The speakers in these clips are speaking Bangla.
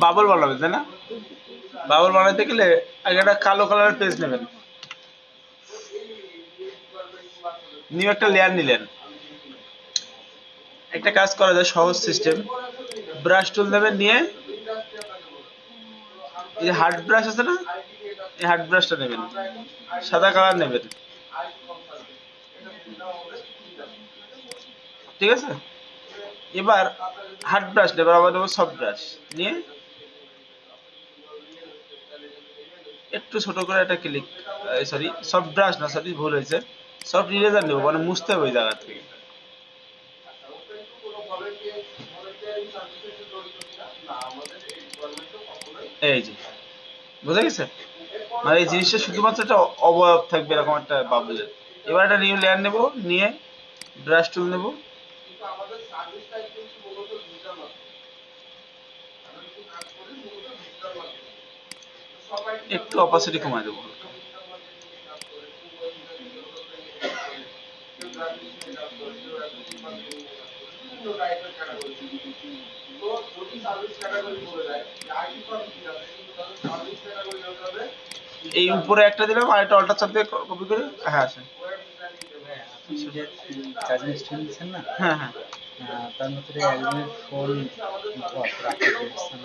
বাবল বানাবে তাই না? বাবল বানাতে গেলে আগে একটা কালো কালারের পেজ নেবেন, নিউ একটা লেয়ার নিলেন। একটা কাজ করা যায়, সহজ সিস্টেম। ব্রাশ টুল নেবেন, নিয়ে এই যে হার্ড ব্রাশ আছে না, এই হার্ড ব্রাশটা নেবেন, সাদা কালার নেবেন, ঠিক আছে? এবার হার্ড ব্রাশ নেবেন, আবার নেবো সফট ব্রাশ, নিয়ে একটু ছোট করে একটা ক্লিক, সরি সফট ব্রাশ না, সরি ভুল হয়েছে, সফট ইরেজার নেবো, মানে মুছতে হবে ওই জায়গা থেকে। এই যে বুঝা গেছে, মানে এই জিনিসটা শুধুমাত্র একটা অবয়ব থাকবে এরকম একটা বাবলের। এবার একটা নিউ লেয়ার নেব, নিয়ে ব্রাশ টুল নেব, একটু অপাসিটি কমায় দেবো, এই উপরে একটা দিলাম, আর একটা অল্টার চাপ দিয়ে কপি করে, হ্যাঁ আসেন। আপনি যে চার্জিং স্ট্যান্ড দিচ্ছেন না, হ্যাঁ হ্যাঁ, তার মধ্যে একজনের ফোন রাখতে দিচ্ছেন,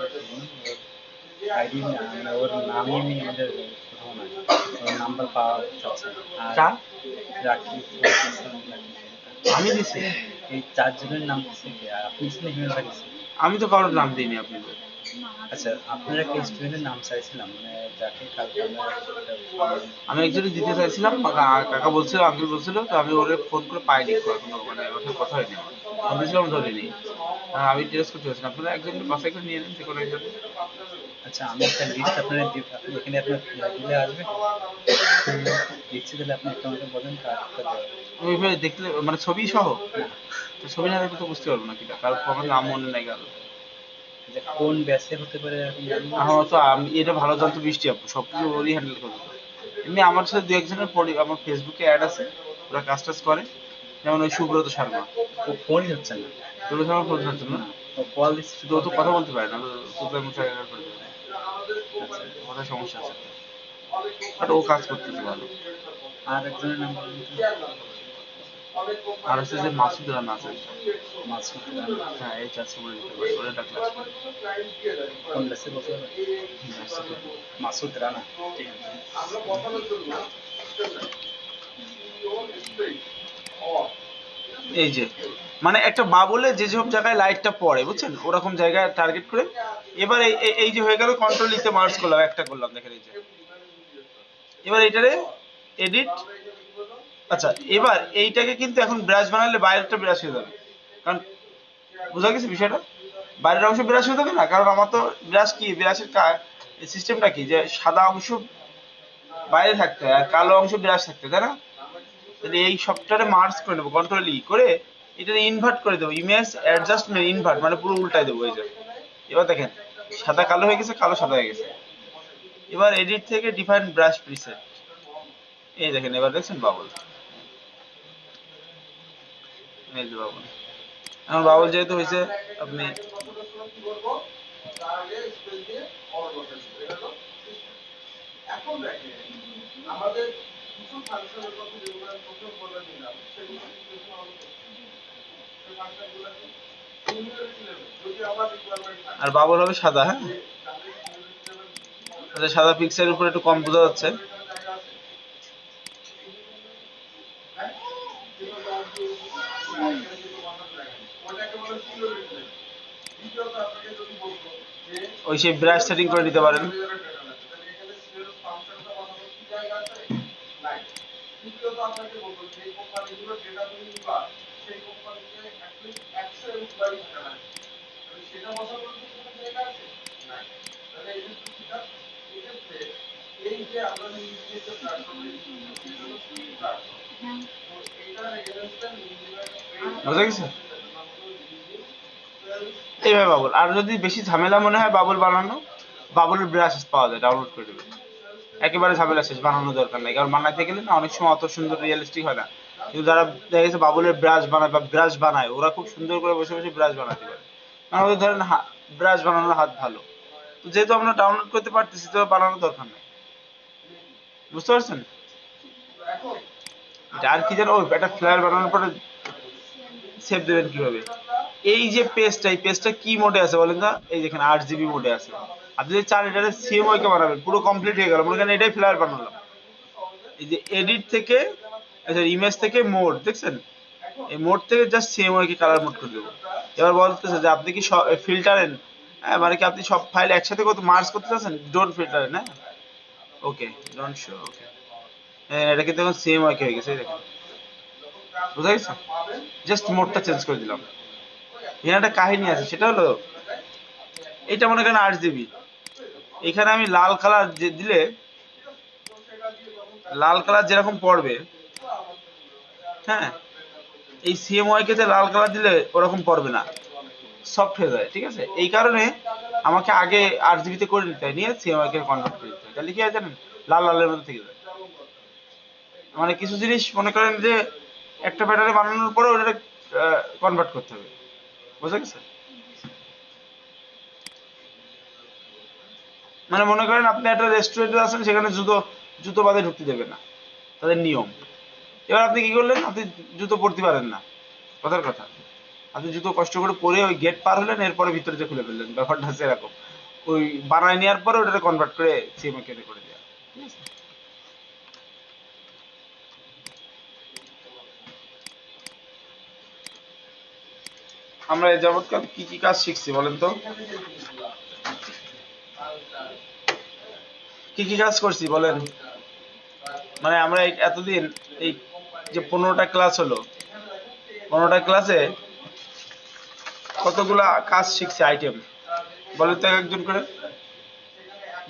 আইডি মানে ওর নামই আমি আমাদের কোথাও নাই, ওর নাম্বার পাওয়া যাচ্ছে না। আর কার? রাখি আমি দিছি? এই চারজনের নাম দিচ্ছে কি? আর আপনি ছিলেন হিমেল ভাই দিচ্ছে? আমি তো কারোর নাম দিইনি আপনাদের। আচ্ছা, আপনার একটা স্টুডেন্টের নাম চাইছিলাম, মানে যাকে কালকে আমি একজনই দিতে চাইছিলাম, কাকা বলছিল, আঙ্কেল বলছিল, তো আমি ওরে ফোন করে পাইনি এখনো, মানে ওর সাথে কথা হয়নি আমার, ফোন দিয়েছিলাম ধরিনি। আমি জিজ্ঞেস করতে চাইছিলাম, আপনারা একজনকে বাছাই করে নিয়ে নেন, যে কোনো একজন। আচ্ছা, আমি একটা লিস্ট আপনার আপনি এখানে আপনার দিলে আসবে, লিখছি, তাহলে আপনি একটা আমাকে বলেন, কার্ডটা দেওয়া। ওইভাবে দেখলে মানে ছবি সহ? না, তো ছবি না দেখলে তো বুঝতে পারবো না কিটা, কারণ আমার নাম মনে নাই গেল। যে কোন ব্যাচে হতে পারে এরকম জানি না। আমার তো এটা ভালো জানতো বৃষ্টি আপু, সবকিছু ওরই হ্যান্ডেল করতো। এমনি আমার সাথে দু একজনের আমার ফেসবুকে অ্যাড আছে, ওরা কাজ টাজ করে, যেমন ওই সুব্রত শর্মা। ও ফোনই হচ্ছে না। সুব্রত শর্মা ফোন ধরতো না, ও কল দিচ্ছে, শুধু ও তো কথা বলতে পারে না, তোদের মুখে করে দেবে, আচ্ছা, কথায় সমস্যা আছে, বাট ও কাজ করতেছে ভালো। আর একজনের নাম বলুন তো। আর হচ্ছে যে মাসুদ রানা আছে, মাসুদ রানা। হ্যাঁ এই চাষ করে দিতে পারে, ওরা একটা ক্লাস করে। কোন ব্যাচে বলতে হবে? মাসুদ রানা, ঠিক আছে। এই যে মানে একটা বাবুলে যে সব জায়গায় লাইটটা পড়ে, বুঝছেন, ওরকম জায়গায় টার্গেট করে। এবার এই যে হয়ে গেল, কন্ট্রোল ইতে মার্জ করলাম, একটা করলাম, দেখেন এই যে। এবার এটারে এডিট, আচ্ছা এবার এইটাকে কিন্তু এখন ব্রাশ বানালে বাইরেটা ব্রাশ হয়ে যাবে, কারণ বোঝা গেছে বিষয়টা, বাইরের অংশ ব্রাশ হয়ে যাবে না, কারণ আমার তো ব্রাশ কি, ব্রাশের সিস্টেমটা কি, যে সাদা অংশ বাইরে থাকতে হয় আর কালো অংশ ব্রাশ থাকতে হয়, তাই না? তাহলে এই সবটারে মার্জ করে নেবো, কন্ট্রোল ই করে এটা ইনভার্ট করে দেবো, ইমেজ অ্যাডজাস্টমেন্ট ইনভার্ট, মানে পুরো উল্টাই দেবো এই যে। এবার দেখেন সাদা কালো হয়ে গেছে, কালো সাদা হয়ে গেছে। এবার এডিট থেকে ডিফাইন ব্রাশ প্রিসেট, এই দেখেন এবার দেখছেন বাবল, এই যে বাবল। এখন বাবল যেহেতু হয়েছে, আপনি আর বাবল হবে সাদা, হ্যাঁ, আচ্ছা সাদা পিক্সেলের উপর একটু কম বোঝা যাচ্ছে। ওই সেই ব্রাশ সেটিং করে নিতে পারেন। বুঝা গেছে? এইভাবে বাবুল। আর যদি বেশি ঝামেলা মনে হয় বাবুল বানানো, বাবুলের ব্রাশ পাওয়া যায়, ডাউনলোড করে দেবে। একেবারে ঝামেলা শেষ, বানানোর দরকার নেই। কারণ বানাতে গেলে না অনেক সময় অত সুন্দর রিয়েলিস্টিক হয় না। কিন্তু যারা দেখা গেছে বাবুলের ব্রাশ বানায় বা ব্রাশ বানায়, ওরা খুব সুন্দর করে বসে বসে ব্রাশ বানাতে পারে। কারণ ওদের ধরেন ব্রাশ বানানোর হাত ভালো। তো যেহেতু আমরা ডাউনলোড করতে পারতেছি, তো বানানোর দরকার নেই। বুঝতে পারছেন? আর কি জানো, একটা ফ্লায়ার বানানোর পরে সেভ দেবেন কিভাবে? এই যে পেজটা, এই পেজটা কি মোডে আছে বলেন তো? এই যেখানে 8 GB মোডে আছে। আপনি যদি চান এটারে সিএমওয়াই কে বানাবেন, পুরো কমপ্লিট হয়ে গেল, মনে করেন এটাই ফ্লায়ার বানালাম। এই যে এডিট থেকে, আচ্ছা ইমেজ থেকে মোড দেখছেন, এই মোড থেকে জাস্ট সিএমওয়াই কে কালার মোড করে দেবো। এবার বলতেছে যে আপনি কি ফিল্টারেন, হ্যাঁ মানে কি আপনি সব ফাইল একসাথে কত মার্জ করতে চাচ্ছেন, ডোন্ট ফিল্টারেন, হ্যাঁ ওকে, ডোন্ট শো, ওকে। হ্যাঁ এটা কিন্তু এখন সিএমওয়াই কে হয়ে গেছে, এই দেখেন। বুঝা গেছে? জাস্ট মোডটা চেঞ্জ করে দিলাম। এখানে একটা কাহিনী আছে, সেটা হলো এটা মনে করেন 8 GB, এখানে আমি লাল কালার দিলে, লাল কালার যেরকম পড়বে, হ্যাঁ এই সিএমওয়াই কে লাল কালার দিলে ওরকম পড়বে না, সফট হয়ে যায়, ঠিক আছে? এই কারণে আমাকে আগে 8 GB তে করে নিতে হয়, নিয়ে সিএমওয়াই কে কনভার্ট করে দিতে হয়। তাহলে কি হয় জানেন, লাল লালের মধ্যে থেকে যায়। মানে কিছু জিনিস মনে করেন যে একটা প্যাটার্নে বানানোর পরে ওটা কনভার্ট করতে হবে। বুঝা গেছে? মানে মনে করেন আপনি একটা রেস্টুরেন্টে আছেন, সেখানে জুতো জুতো বাদে ঢুকতে দেবে না, তাদের নিয়ম। এবার আপনি কি করলেন, আপনি জুতো পরতে পারেন না, কথার কথা। আপনি জুতো কষ্ট করে পরে ওই গেট পার হলেন, এরপরে ভিতরে যে খুলে ফেললেন, ব্যাপারটা হচ্ছে এরকম। ওই বানায় নেওয়ার পরে ওটা কনভার্ট করে সিএমএ কেটে করে দেওয়া, ঠিক আছে? আমরা এ যাবৎকাল কি কি কাজ শিখছি বলেন তো? কি কি কাজ করছি বলেন? মানে আমরা এতদিন এই যে 15টা ক্লাস হলো, 15টা ক্লাসে কতগুলা কাজ শিখছি, আইটেম বলেন তো একজন করে।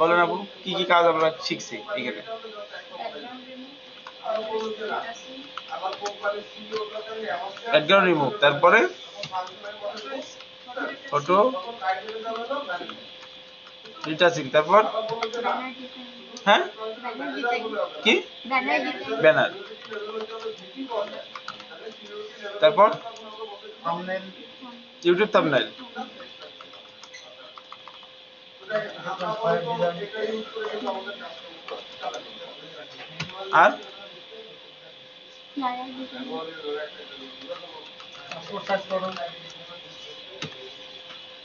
বলেন আপু, কি কি কাজ আমরা শিখছি এখানে? ব্যাকগ্রাউন্ড রিমুভ, তারপরে ফটো রিটাচিং, তারপর হ্যাঁ কি ব্যানার, তারপর ইউটিউব থাম্বনেল, আর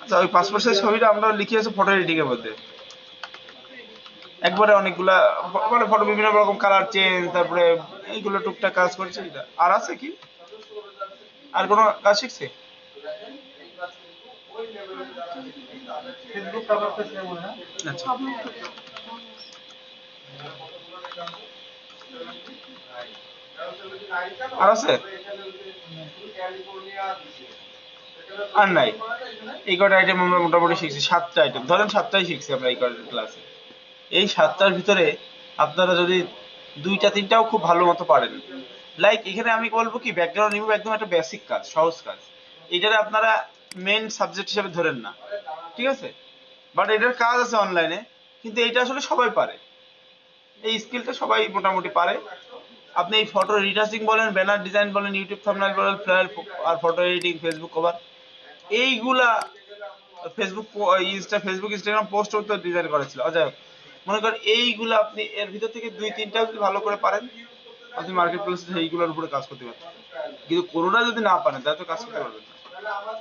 আচ্ছা ওই পাসপোর্ট সাইজ ছবিটা আমরা লিখে আছে ফটো এডিটিং এর মধ্যে, একবারে অনেকগুলা মানে ফটো বিভিন্ন রকম কালার চেঞ্জ, তারপরে এইগুলো টুকটাক কাজ করছে এটা। আর আছে কি, আর কোনো কাজ শিখছে? আচ্ছা আর আছে? আর নাই? এই কটা আইটেম আমরা মোটামুটি শিখছি, 7টা আইটেম ধরেন, 7টাই শিখছি আমরা এই কটা ক্লাসে। এই 7টার ভিতরে আপনারা যদি 2টা 3টাও খুব ভালো মতো পারেন, লাইক এখানে আমি বলবো কি, ব্যাকগ্রাউন্ড রিমুভ একদম একটা বেসিক কাজ, সহজ কাজ। এটারে আপনারা মেন সাবজেক্ট হিসেবে ধরেন না, ঠিক আছে? বাট এটার কাজ আছে অনলাইনে, কিন্তু এটা আসলে সবাই পারে, এই স্কিলটা সবাই মোটামুটি পারে। আপনি এই ফটো রিটাচিং বলেন, ব্যানার ডিজাইন বলেন, ইউটিউব থাম্বনেল বলেন, ফ্লায়ার আর ফটো এডিটিং, ফেসবুক কভার, এইগুলা ফেসবুক ইনস্টাগ্রাম পোস্ট তো ডিজাইন করেছিল। আচ্ছা মনে করেন এইগুলা আপনি এর ভিতর থেকে 2-3টা যদি ভালো করে পারেন, আপনি মার্কেট প্লেসে এইগুলোর উপরে কাজ করতে পারবেন। কিন্তু কোনোটা যদি না পারেন, তাহলে তো কাজ করতে পারবেন না।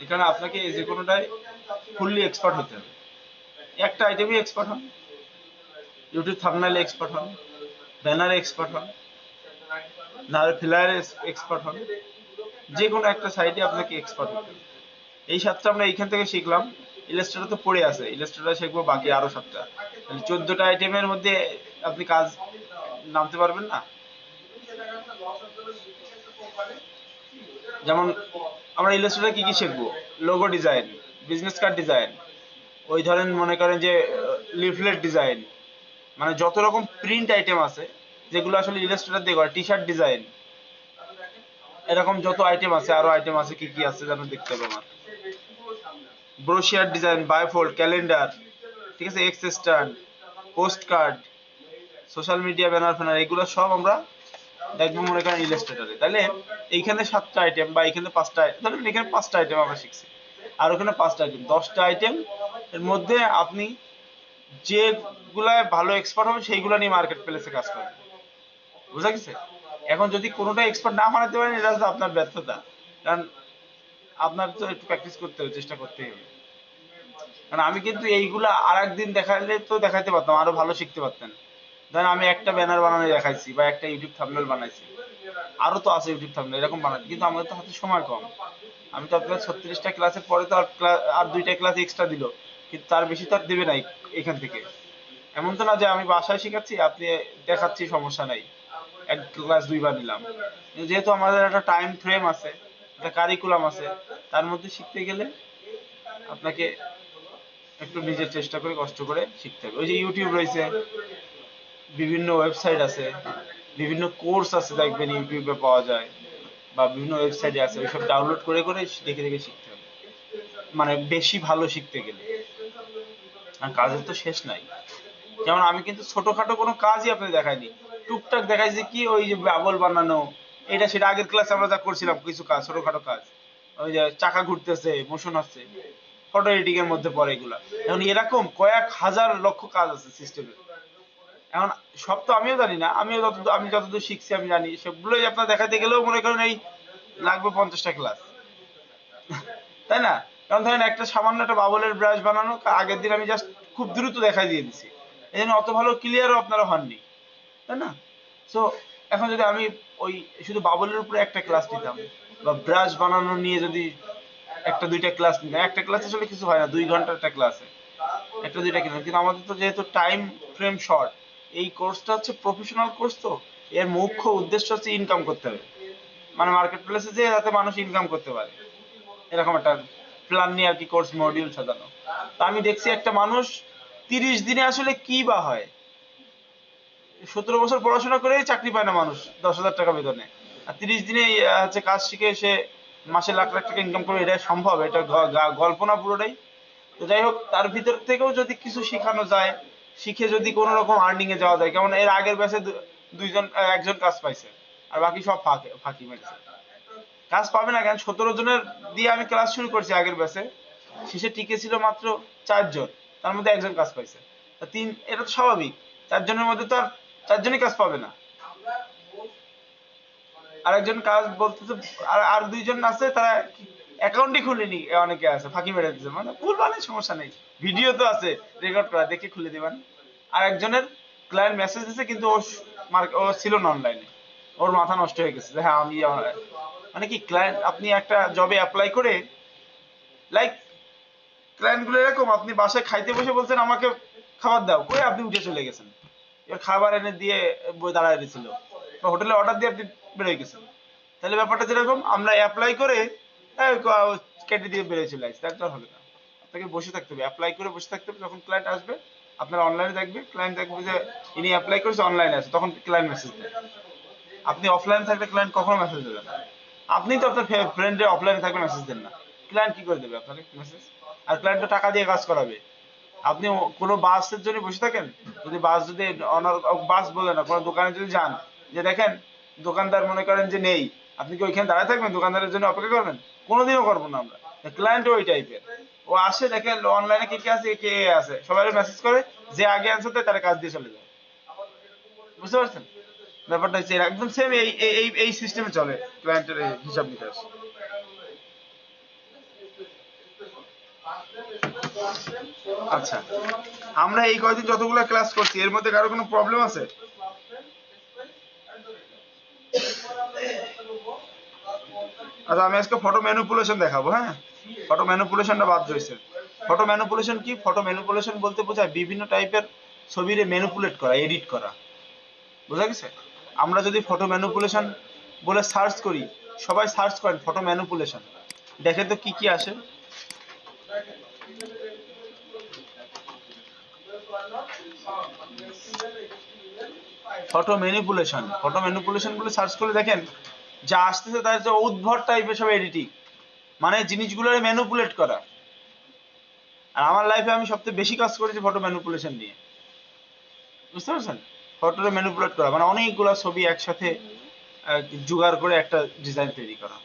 এখানে আপনাকে যে কোনোটাই ফুললি এক্সপার্ট হতে হবে। একটা আইটেমই এক্সপার্ট হন, ইউটিউব থাম্বনেলে এক্সপার্ট হন, ব্যানারে এক্সপার্ট হন, না হলে ফ্লায়ারে এক্সপার্ট হন, যে কোনো একটা সাইটে আপনাকে এক্সপার্ট হতে হবে। এই 7টা আমরা এইখান থেকে শিখলাম। ইলাস্ট্রেটর তো পড়ে আছে, ইলাস্ট্রেটর শিখবো বাকি আরো 7টা, তাহলে 14টা আইটেমের মধ্যে আপনি কাজ নামতে পারবেন না। যেমন আমরা ইলাস্ট্রেটর কি কি শিখবো, logo design, business card design, ওই ধরেন মনে করেন যে লিফলেট ডিজাইন, মানে যত রকম প্রিন্ট আইটেম আছে যেগুলো আসলে ইলাস্ট্রেটর দিয়ে করে, টি শার্ট ডিজাইন, এরকম যত আইটেম আছে, আরো আইটেম আছে, কি কি আছে যেন দেখতে হবে আমার, ব্রোশিয়ার ডিজাইন, বায়োফোল্ড, ক্যালেন্ডার, ঠিক আছে, X stand, post card, social media banner ফ্যানার, এগুলো সব আমরা দেখবো মনে করেন ইলাস্ট্রেটরে। তাহলে এইখানে 7টা আইটেম বা এইখানে 5টা, ধরেন এখানে 5টা আইটেম আমরা শিখছি, আর ওখানে 5টা আইটেম, 10টা আইটেম। এর মধ্যে আপনি যেগুলায় ভালো এক্সপার্ট হবে সেইগুলো নিয়ে মার্কেট প্লেসে কাজ করবেন, বুঝা গেছে? এখন যদি কোনোটা এক্সপার্ট না বানাতে পারেন, এটা হচ্ছে আপনার ব্যর্থতা, কারণ আপনার তো একটু প্র্যাকটিস করতে হবে, চেষ্টা করতেই হবে। কারণ আমি কিন্তু এইগুলা আর একদিন দেখালে তো দেখাইতে পারতাম, আরো ভালো শিখতে পারতেন। ধরেন আমি একটা ব্যানার বানানো দেখাইছি বা একটা ইউটিউব থাম্বনেল বানাইছি, আরো তো আছে ইউটিউব থাম্বনেল এরকম বানাতে, কিন্তু আমাদের তো হাতে সময় কম। আমি তো আপনার 36টা ক্লাসের পরে তো আর 2টা ক্লাস এক্সট্রা দিল, কিন্তু তার বেশি তো আর দেবে নাই এখান থেকে। এমন তো না যে আমি বাসায় শেখাচ্ছি আপনি দেখাচ্ছি, সমস্যা নাই, এক ক্লাস 2বার নিলাম। কিন্তু যেহেতু আমাদের একটা টাইম ফ্রেম আছে, একটা কারিকুলাম আছে, তার মধ্যে শিখতে গেলে আপনাকে একটু নিজের চেষ্টা করে কষ্ট করে শিখতে হবে। ওই যে ইউটিউব রয়েছে, বিভিন্ন ওয়েবসাইট আছে, বিভিন্ন কোর্স আছে দেখবেন ইউটিউবে পাওয়া যায়, বা বিভিন্ন ওয়েবসাইটে আছে, ওইসব ডাউনলোড করে করে দেখে দেখে শিখতে হবে, মানে বেশি ভালো শিখতে গেলে। আর কাজের তো শেষ নাই। যেমন আমি কিন্তু ছোটখাটো কোনো কাজই আপনাদের দেখাইনি, টুকটাক দেখাইছি কি, ওই যে বাবল বানানো, এটা সেটা আগের ক্লাসে আমরা যা করছিলাম, কিছু কাজ, ছোটখাটো কাজ, ওই যে চাকা ঘুরতেছে, মোশন আছে, ফটো এডিটিং এর মধ্যে পড়ে এগুলা। এখন এরকম কয়েক হাজার লক্ষ কাজ আছে সিস্টেমে। এখন সব তো আমিও জানি না, আমি যতদূর শিখছি আমি জানি, সবগুলোই আপনার দেখাতে গেলেও মনে করেন এই লাগবে 50টা ক্লাস, তাই না? কারণ ধরেন একটা সামান্য একটা বাবলের ব্রাশ বানানো আগের দিন আমি জাস্ট খুব দ্রুত দেখাই দিয়ে দিছি, এই জন্য অত ভালো ক্লিয়ারও আপনারা হননি, তাই না? সো এখন যদি আমি ওই শুধু বাবলের উপরে একটা ক্লাস নিতাম, বা ব্রাশ বানানো নিয়ে যদি একটা 2টা ক্লাস নিতাম, একটা ক্লাস আসলে কিছু হয় না, 2 ঘন্টার একটা ক্লাসে একটা 2টা ক্লাস, কিন্তু আমাদের তো যেহেতু টাইম ফ্রেম শর্ট, এই কোর্সটা হচ্ছে প্রফেশনাল কোর্স, তো এর মুখ্য উদ্দেশ্য হচ্ছে ইনকাম করতে হবে, মানে মার্কেট প্লেসে যে যাতে মানুষ ইনকাম করতে পারে, এরকম একটা প্ল্যান নিয়ে আর কি কোর্স মডিউল সাজানো। তা আমি দেখছি একটা মানুষ 30 দিনে আসলে কি বা হয়, 17 বছর পড়াশোনা করে চাকরি পায় না মানুষ 10,000 টাকা বেতনে, আর 30 দিনে হচ্ছে কাজ শিখে সে মাসে লাখ লাখ টাকা ইনকাম করবে, এটা সম্ভব? এটা গল্প না পুরোটাই? তো যাই হোক, তার ভিতর থেকেও যদি কিছু শেখানো যায়, শিখে যদি কোনো রকম আর্নিং এ যাওয়া যায়, কেমন এর আগের ব্যাচে একজন কাজ পাইছে, আর বাকি সব ফাঁকি মেরেছে। কাজ পাবে না কেন, 17 জনের দিয়ে আমি ক্লাস শুরু করছি আগের ব্যাচে, শেষে টিকে ছিল মাত্র 4 জন, তার মধ্যে একজন কাজ পাইছে। তা এটা তো স্বাভাবিক, 4 জনের মধ্যে তো আর 4 জনই কাজ পাবে না। আরেকজন কাজ বলতেছে, আর 2জন আছে তারা অ্যাকাউন্টই খুলেনি, অনেকে আছে ফাঁকি মেরে দিচ্ছে, মানে ভুল, মানে সমস্যা নেই, ভিডিও তো আছে রেকর্ড করা, দেখে খুলে দিবেন। আর একজনের ক্লায়েন্ট মেসেজ দিছে, কিন্তু ও ছিল না অনলাইনে, ওর মাথা নষ্ট হয়ে গেছে যে হ্যাঁ আমি মানে কি, ক্লায়েন্ট আপনি একটা জবে অ্যাপ্লাই করে, লাইক ক্লায়েন্ট গুলো এরকম, আপনি বাসায় খাইতে বসে বলছেন আমাকে খাবার দাও, কই আপনি উঠে চলে গেছেন, এবার খাবার এনে দিয়ে বই দাঁড়ায় দিয়েছিল, বা হোটেলে অর্ডার দিয়ে আপনি বেরোয় গেছেন। তাহলে ব্যাপারটা যেরকম, আমরা অ্যাপ্লাই করে কেটে দিয়ে বেরিয়ে চলে আসছি, তার তো হবে না। আপনাকে বসে থাকতে হবে, অ্যাপ্লাই করে বসে থাকতে হবে, যখন ক্লায়েন্ট আসবে আপনারা অনলাইনে দেখবে, ক্লায়েন্ট দেখবে যে ইনি অ্যাপ্লাই করেছে, অনলাইনে আছে, তখন ক্লায়েন্ট মেসেজ দেয়। আপনি অফলাইন থাকলে ক্লায়েন্ট কখনো মেসেজ দেবে না, আপনি তো আপনার ফ্রেন্ডে অফলাইনে থাকলে মেসেজ দেন না, ক্লায়েন্ট কি করে দেবে আপনাকে মেসেজ? আর ক্লায়েন্ট তো টাকা দিয়ে কাজ করাবে। আপনি কোনো বাসের জন্য বসে থাকেন, যদি বাস যদি বাস বলে না, কোনো দোকানে যদি যান, যে দেখেন দোকানদার মনে করেন যে নেই, আপনি কি ওইখানে দাঁড়ায় থাকবেন দোকানদারের জন্য অপেক্ষা করবেন? কোনোদিনও করবো না আমরা। ক্লায়েন্ট ওই টাইপের, ও আসে দেখে অনলাইনে কে কে আছে, কে আছে, সবাই মেসেজ করে, যে আগে অ্যান্সার দেয় তারা কাজ দিয়ে চলে যায়। বুঝতে পারছেন ব্যাপারটা? হচ্ছে একদম সেম এই এই এই সিস্টেমে চলে ক্লায়েন্টের হিসাব নিকাশ। আচ্ছা, আমরা এই কয়দিন যতগুলো ক্লাস করছি এর মধ্যে কারো কোনো প্রবলেম আছে? আচ্ছা, আমি আজকে ফটো ম্যানিপুলেশন দেখাবো, হ্যাঁ? ফটো ম্যানিপুলেশনটা বাদ রয়েছে। ফটো ম্যানিপুলেশন কি? ফটো ম্যানিপুলেশন বলতে বোঝায় বিভিন্ন টাইপের ছবিরে ম্যানিপুলেট করা, এডিট করা, বোঝা গেছে? আমরা যদি ফটো ম্যানিপুলেশন বলে সার্চ করি, সবাই সার্চ করেন ফটো ম্যানিপুলেশন, দেখে তো কি কি আসে। ফটো ম্যানিপুলেশন বলে সার্চ করে দেখেন যা আসতেছে তার যে উদ্ভট টাইপের সব এডিটিং, মানে জিনিসগুলো ম্যানিপুলেট করা। আর আমার লাইফে আমি সবচেয়ে বেশি কাজ করেছি ফটো ম্যানিপুলেশন নিয়ে, বুঝতে পারছেন? ফটোটা ম্যানিপুলেট করা মানে অনেকগুলা ছবি একসাথে জোগাড় করে একটা ডিজাইন তৈরি করা।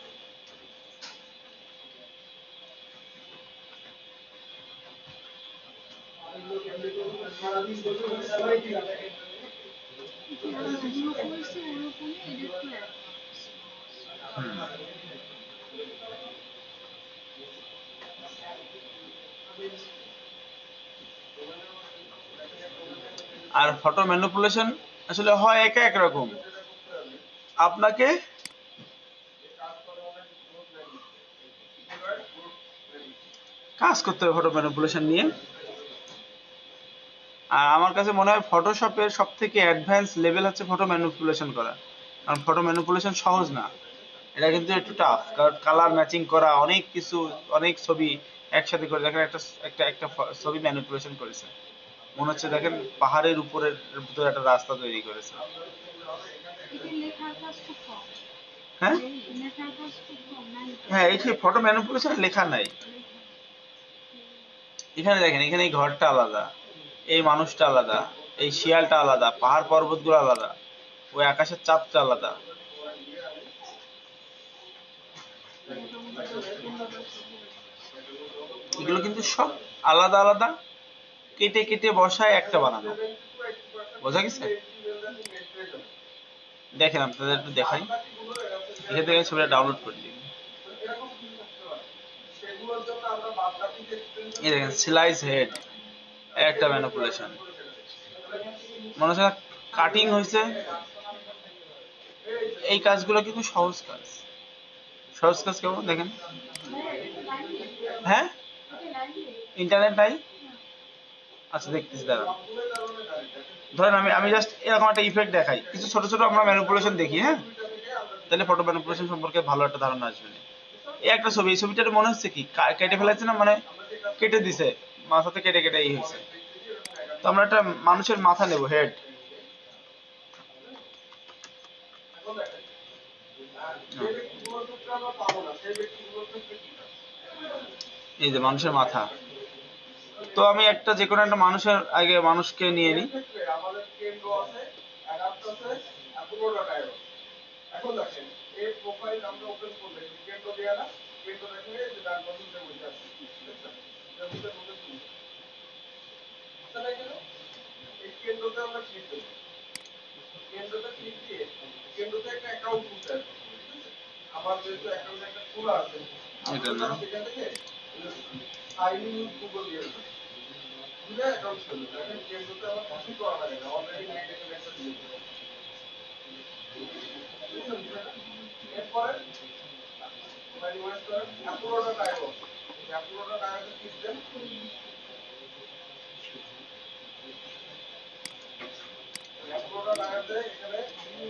আর ফটো ম্যানিপুলেশন আসলে হয় এক রকম। আপনাকে কাজ করতে হবে ফটো ম্যানিপুলেশন নিয়ে। আর আমার কাছে মনে হয় ফটোশপের সব থেকে অ্যাডভান্স লেভেল হচ্ছে ফটো ম্যানিপুলেশন করা, কারণ ফটো ম্যানিপুলেশন সহজ না, এটা কিন্তু একটু টাফ, কারণ কালার ম্যাচিং করা, অনেক কিছু, অনেক ছবি একসাথে করে দেখেন একটা একটা একটা ছবি ম্যানিপুলেশন করেছে, মনে হচ্ছে দেখেন পাহাড়ের উপরের ভিতরে একটা রাস্তা তৈরি করেছে। হ্যাঁ হ্যাঁ, এই যে ফটো ম্যানিপুলেশন লেখা নাই, এখানে দেখেন, এখানে এই ঘরটা আলাদা, এই মানুষটা আলাদা, এই শিয়ালটা আলাদা, পাহাড় পর্বতগুলো আলাদা, ওই আকাশের চাঁদটা আলাদা। এগুলো কিন্তু সব আলাদা আলাদা কেটে কেটে বসায় একটা বানানো, বোঝা গেছে? দেখেন আপনাদের একটু দেখাই, এখান থেকে ছবিটা ডাউনলোড করে দিন। এই দেখেন স্লাইস হেড, একটা ম্যানিপুলেশন, মনে হচ্ছে কাটিং হয়েছে। এই কাজগুলো কিন্তু সহজ কাজ, সহজ কাজ কেমন দেখেন। হ্যাঁ, ইন্টারনেট নাই? আচ্ছা দেখতেছি, দাঁড়ান। ধরেন আমি আমি জাস্ট এরকম একটা ইফেক্ট দেখাই, কিছু ছোট ছোট আমরা ম্যানিপুলেশন দেখি, হ্যাঁ, তাহলে ফটো ম্যানিপুলেশন সম্পর্কে ভালো একটা ধারণা আসবে। এই একটা ছবি, এই ছবিটার মনে হচ্ছে কি কেটে ফেলেছে না, মানে কেটে দিছে, মাথাতে কেটে কেটে এই হয়েছে। তো আমরা একটা মানুষের মাথা নেব, হেড, এই যে মানুষের মাথা। তো আমি একটা যে কোনো একটা মানুষের আগে মানুষকে নিয়ে নিই, এটা না,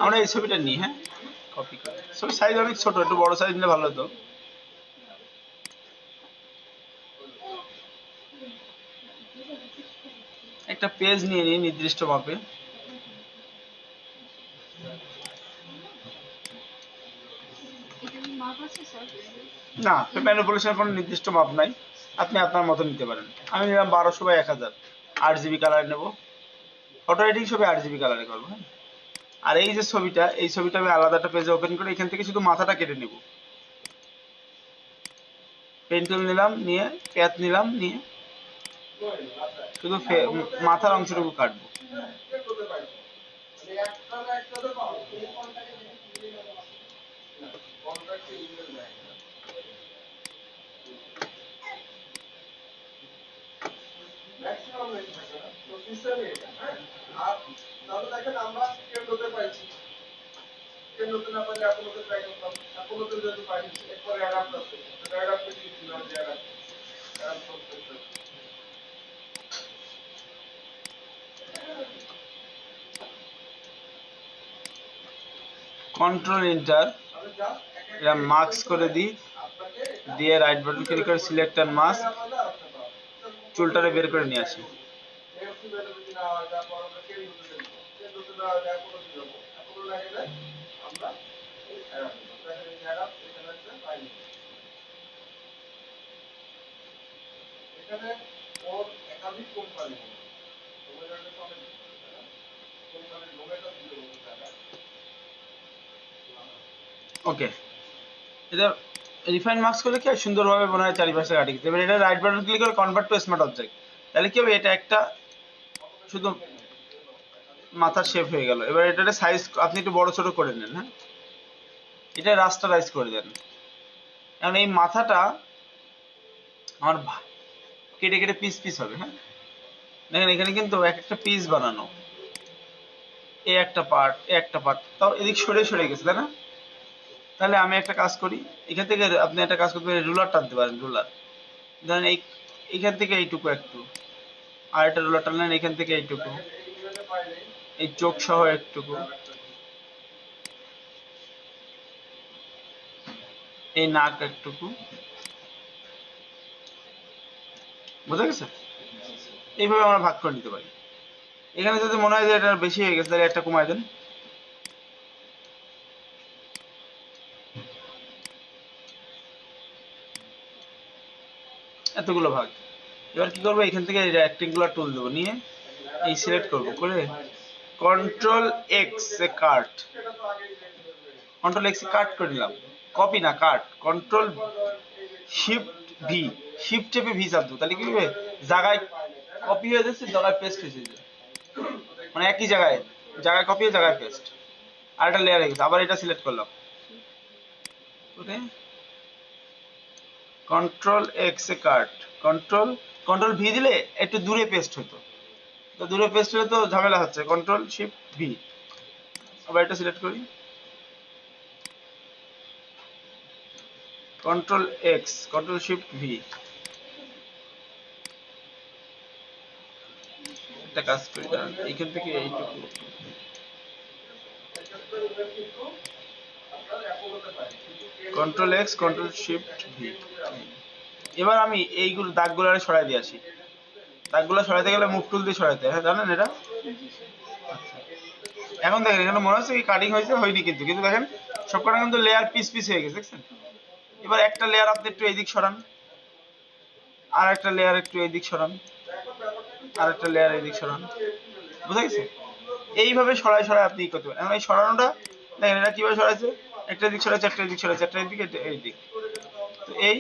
আমরা এই ছবিটা নিই, হ্যাঁ, কপি করে। ছবির সাইজ অনেক ছোট, একটু বড় সাইজ নিলে ভালো হতো। একটা পেজ নিয়ে নিই নির্দিষ্ট মাপে। না, ম্যানিপুলেশনের কোনো নির্দিষ্ট মাপ নাই, আপনি আপনার মতো নিতে পারেন। আমি নিলাম 1200x1000, 8GB কালার নেব, ফটো এডিটিং ছবি 8GB কালারে করবো, হ্যাঁ। আর এই যে ছবিটা, এই ছবিটা আমি আলাদা একটা পেজে ওপেন করে এখান থেকে শুধু মাথাটা কেটে নেব, পেন্সিল নিলাম, নিয়ে প্যাচ নিলাম, নিয়ে শুধু মাথার অংশটুকু কাটবো। কন্ট্রোল এন্টার, এটা মাস্ক করে দিই, দিয়ে রাইট বাটন ক্লিক করে সিলেক্ট অ্যান্ড মাস্ক, চুলটারে বের করে নিয়ে আসি। ওকে, এটা রিফাইন মার্কস করলে কি হয়, সুন্দরভাবে মনে হয় চারিপাশে কাটি গেছে। এবার এটা রাইট বাটন ক্লিক করে কনভার্ট টু স্মার্ট অবজেক্ট, তাহলে কি হবে, এটা একটা শুধু মাথার শেপ হয়ে গেল। এবার এটার সাইজ আপনি একটু বড় ছোট করে নেন। হ্যাঁ, এটা রাস্টারাইজ করে দেন। এখন এই মাথাটা আমার কেটে কেটে পিস পিস হবে। হ্যাঁ, দেখেন এখানে কিন্তু এক একটা পিস বানানো, এ একটা পার্ট, এ একটা পার্ট, তাও এদিক সরে সরে গেছে, তাই না? তাহলে আমি একটা কাজ করি, এখান থেকে আপনি একটা কাজ করতে পারেন, রুলার টানতে পারেন। রুলার ধরেন এইখান থেকে এইটুকু একটু, আর একটা রুলার টানলেন এখান থেকে এইটুকু, এই চোখ সহ একটুকু, এই নাক একটুকু, বুঝা গেছে? এইভাবে আমরা ভাগ করে নিতে পারি। এখানে যদি মনে হয় যে এটা বেশি হয়ে গেছে, তাহলে একটা কমায় দেন। এতগুলো ভাগ। এবার কি করবো, এখান থেকে রেক্টেঙ্গুলার টুল দেবো, নিয়ে এই সিলেক্ট করবো, করে কন্ট্রোল এক্স এ কাট, কন্ট্রোল এক্স এ কাট করে নিলাম। কপি না, কাট। কন্ট্রোল শিফট ভি, শিফট চেপে ভি চাপ দেবো, তাহলে কি হবে, জায়গায় কপি হয়ে যাচ্ছে, জায়গায় পেস্ট হয়ে যাচ্ছে, মানে একই জায়গায়, জায়গায় কপি হয়ে জায়গায় পেস্ট। আর একটা লেয়ার হয়ে গেছে। আবার এটা সিলেক্ট করলাম, ওকে, কন্ট্রোল এক্স এ কাট, কন্ট্রোল কন্ট্রোল ভি দিলে একটু দূরে পেস্ট হতো, তো দূরে পেস্ট হলে তো ঝামেলা হচ্ছে, কন্ট্রোল শিফট ভি। আবার এটা সিলেক্ট করি, control x, control shift V. একটা কাজ করি, দাঁড়ান, এইখান থেকে এইটুকু, control x, control shift V. এবার আমি এইগুলো দাগগুলো সরাই দিয়ে আসি। দাগগুলো সরাইতে গেলে মুভ টুল দিয়ে সরাইতে হয়, হ্যাঁ জানেন এটা? এখন দেখেন এখানে মনে হচ্ছে কি কাটিং হয়েছে, হয়নি কিন্তু, কিন্তু দেখেন সবকটা কিন্তু লেয়ার পিস পিস হয়ে গেছে, দেখছেন? এবার একটা লেয়ার আপনি একটু এইদিক সরান, আর একটা লেয়ার একটু এইদিক সরান, আর একটা লেয়ার এইদিক সরান, বুঝা গেছে? এইভাবে সরাই সরাই আপনি করতে পারেন। এখন এই সরানোটা দেখেন এটা কিভাবে সরাইছে, একটা দিক সরাইছে, একটা দিক সরাইছে, একটা দিক, এই দিক। তো এই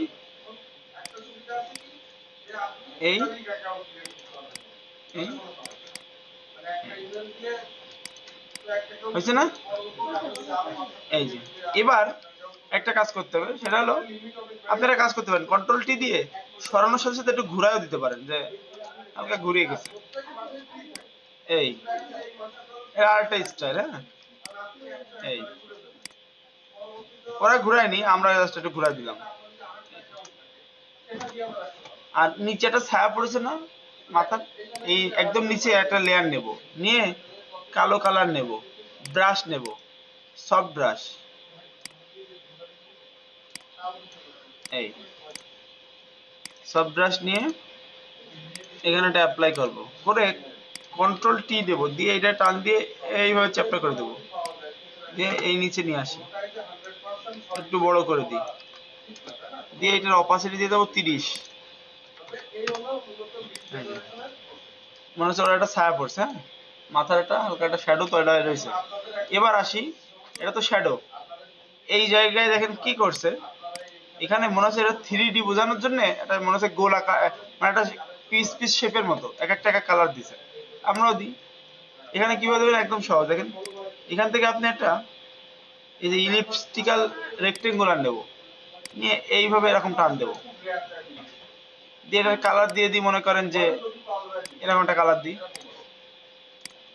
এই এই হয়েছে না? এই যে, এবার একটা কাজ করতে হবে, সেটা হলো আপনারা কাজ করতে পারেন কন্ট্রোল টি দিয়ে সরানোর সাথে সাথে একটু ঘুরায়ও দিতে পারেন, যে হালকা ঘুরিয়ে গেছে, এই এটা আরেকটা স্টাইল। হ্যাঁ, এই ওরা ঘুরায়নি, আমরা জাস্ট একটু ঘুরাই দিলাম। আর নিচে একটা ছায়া পড়েছে না মাথার, এই একদম নিচে একটা লেয়ার নেব, নিয়ে কালো কালার নেব, ব্রাশ নেব, সফট ব্রাশ, এই সফট ব্রাশ নিয়ে এখানে এটা অ্যাপ্লাই করব, করে কন্ট্রোল টি দেবো, দিয়ে এটা টান দিয়ে এইভাবে চ্যাপটা করে দেবো, দিয়ে এই নিচে নিয়ে আসি, একটু বড় করে দিই, দিয়ে এটার অপাসিটি দিয়ে দেবো 30। মনে হচ্ছে ওরা একটা ছায়া পড়ছে। হ্যাঁ, মাথার একটা হালকা একটা শ্যাডো তৈরি রয়েছে। এবার আসি, এটা তো শ্যাডো, এই জায়গায় দেখেন কি করছে, এখানে মনে হচ্ছে এটা 3D বোঝানোর জন্য এটা মনে হচ্ছে গোল আকার, মানে একটা পিস পিস শেপের মতো এক একটা কালার দিছে, আমরাও দিই। এখানে কিভাবে দেবেন, একদম সহজ, দেখেন এখান থেকে আপনি একটা এই যে ইলিপস্টিক্যাল রেক্টেঙ্গুলার নেব, নিয়ে এইভাবে এরকম টান দেবো, দিয়ে এটার কালার দিয়ে দিই, মনে করেন যে এরকম একটা কালার দিই,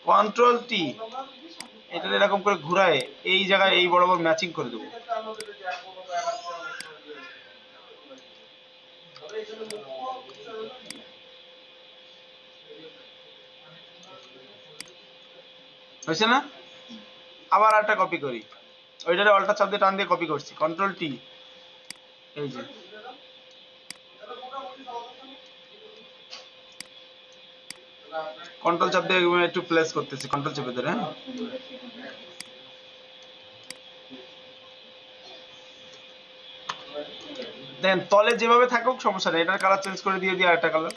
কন্ট্রোল টি, এটা এরকম করে ঘুরায় এই জায়গায় এই বরাবর ম্যাচিং করে দেবো। হয়েছে না? আবার একটা কপি করি, ওইটারে অল্টার চাপ দিয়ে টান দিয়ে কপি করছি, কন্ট্রোল টি, এই যে কন্ট্রোল চাপ দিয়ে একটু প্লেস করতেছি, কন্ট্রোল চেপে ধরে। হ্যাঁ, দেখেন তলে যেভাবে থাকুক সমস্যা নেই, এটার কালার চেঞ্জ করে দিয়ে আরেকটা কালার।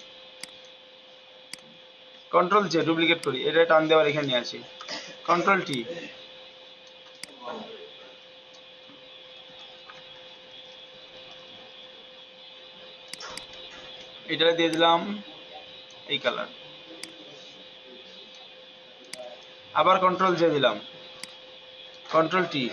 কন্ট্রোল জে ডুপ্লিকেট করি, এটা টান দেওয়ার এখানে নিয়ে আসি, কন্ট্রোল টি, এটা দিয়ে দিলাম এই কালার, আবার কন্ট্রোল জে দিলাম, কন্ট্রোল টি,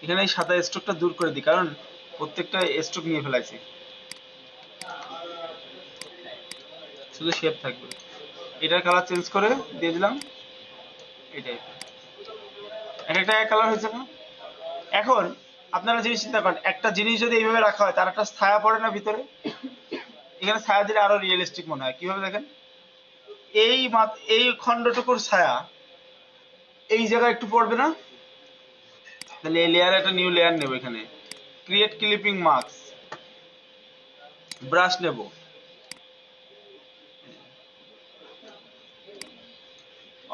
এখানে এই সাদা স্ট্রোকটা দূর করে দিই, কারণ প্রত্যেকটা স্ট্রোক নিয়ে ফেলাইছি, শুধু শেপ থাকবে। এটার কালার চেঞ্জ করে দিয়ে দিলাম এটাই, একটা কালার হয়েছে না? এখন আপনারা জিনিস চিন্তা করেন, একটা জিনিস যদি এইভাবে রাখা হয় তার একটা ছায়া পড়ে না ভিতরে? এখানে ছায়া দিলে আরো রিয়েলিস্টিক মনে হয়। কিভাবে দেখেন, এই খণ্ডটুকুর ছায়া এই জায়গায় একটু পড়বে না? তাহলে এই লেয়ারে একটা নিউ লেয়ার নেব, এখানে ক্রিয়েট ক্লিপিং মার্কস, ব্রাশ নেব,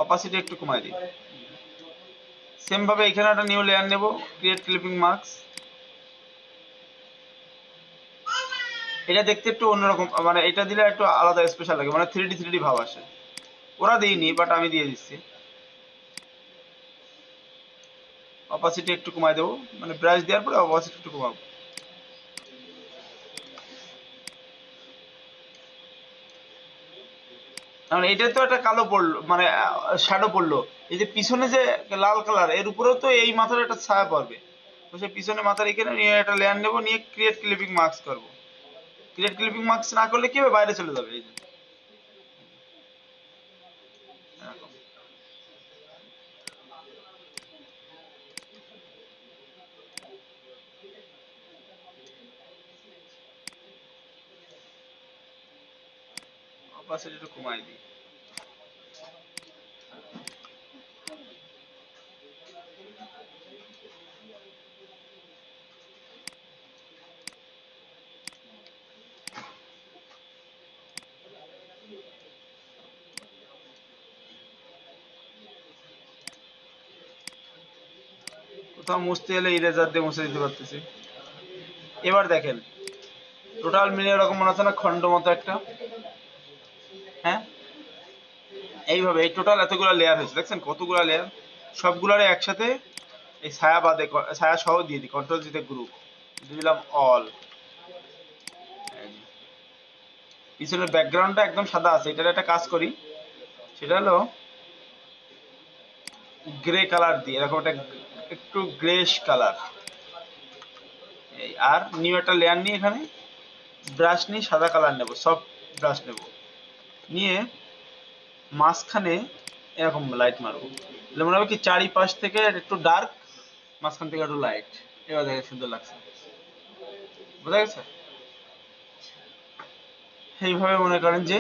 অপাসিটি একটু কমাই দিই। সেম ভাবে এখানে একটা নিউ লেয়ার নেব, ক্রিয়েট ক্লিপিং মার্কস। এটা দেখতে একটু অন্যরকম, মানে এটা দিলে একটু আলাদা স্পেশাল লাগে, মানে 3D ভাব আসে। ওরা দেয়নি, বাট আমি দিয়ে দিচ্ছি। অপাসিটি একটু কমাই দেবো, মানে ব্রাশ দেওয়ার পরে অপাসিটি একটু কমাবো। কারণ এটা তো একটা কালো পড়লো, মানে শ্যাডো পড়লো, এই যে পিছনে যে লাল কালার, এর উপরেও তো এই মাথার একটা ছায়া পড়বে। তো সেই পিছনে মাথার এখানে নিয়ে একটা লেয়ার নেবো, নিয়ে ক্রিয়েট ক্লিপিং মার্কস করবো। ক্রিয়েট ক্লিপিং মার্কস না করলে কি হবে, বাইরে চলে যাবে, এই যে এরকম। অপাসিটি একটু কমাই দিই। কোথাও মুছতে এলে ইরেজার দিয়ে মুছে দিতে পারতেছি। এবার দেখেন টোটাল মিলে এরকম মনে হচ্ছে না খন্ড মতো একটা? হ্যাঁ, এইভাবে এই টোটাল এতগুলো লেয়ার হয়েছে, দেখছেন কতগুলো লেয়ার? সবগুলোরে একসাথে এই ছায়া বাদে, ছায়া সহ দিয়ে দিই, কন্ট্রোল জিতে গ্রুপ দিয়ে দিলাম অল। পিছনের ব্যাকগ্রাউন্ডটা একদম সাদা আছে, এটার একটা কাজ করি, সেটা হলো গ্রে কালার দিয়ে এরকম একটা একটু গ্রেশ কালার। এই আর নিউ একটা লেয়ার নিয়ে এখানে ব্রাশ নিয়ে সাদা কালার নেব, সফট ব্রাশ নেব, নিয়ে মাঝখানে এরকম লাইট মারবো, তাহলে মনে হবে কি চারিপাশ থেকে একটু ডার্ক, মাঝখান থেকে একটু লাইট। এবার দেখে সুন্দর লাগছে, বোঝা গেছে? এইভাবে মনে করেন যে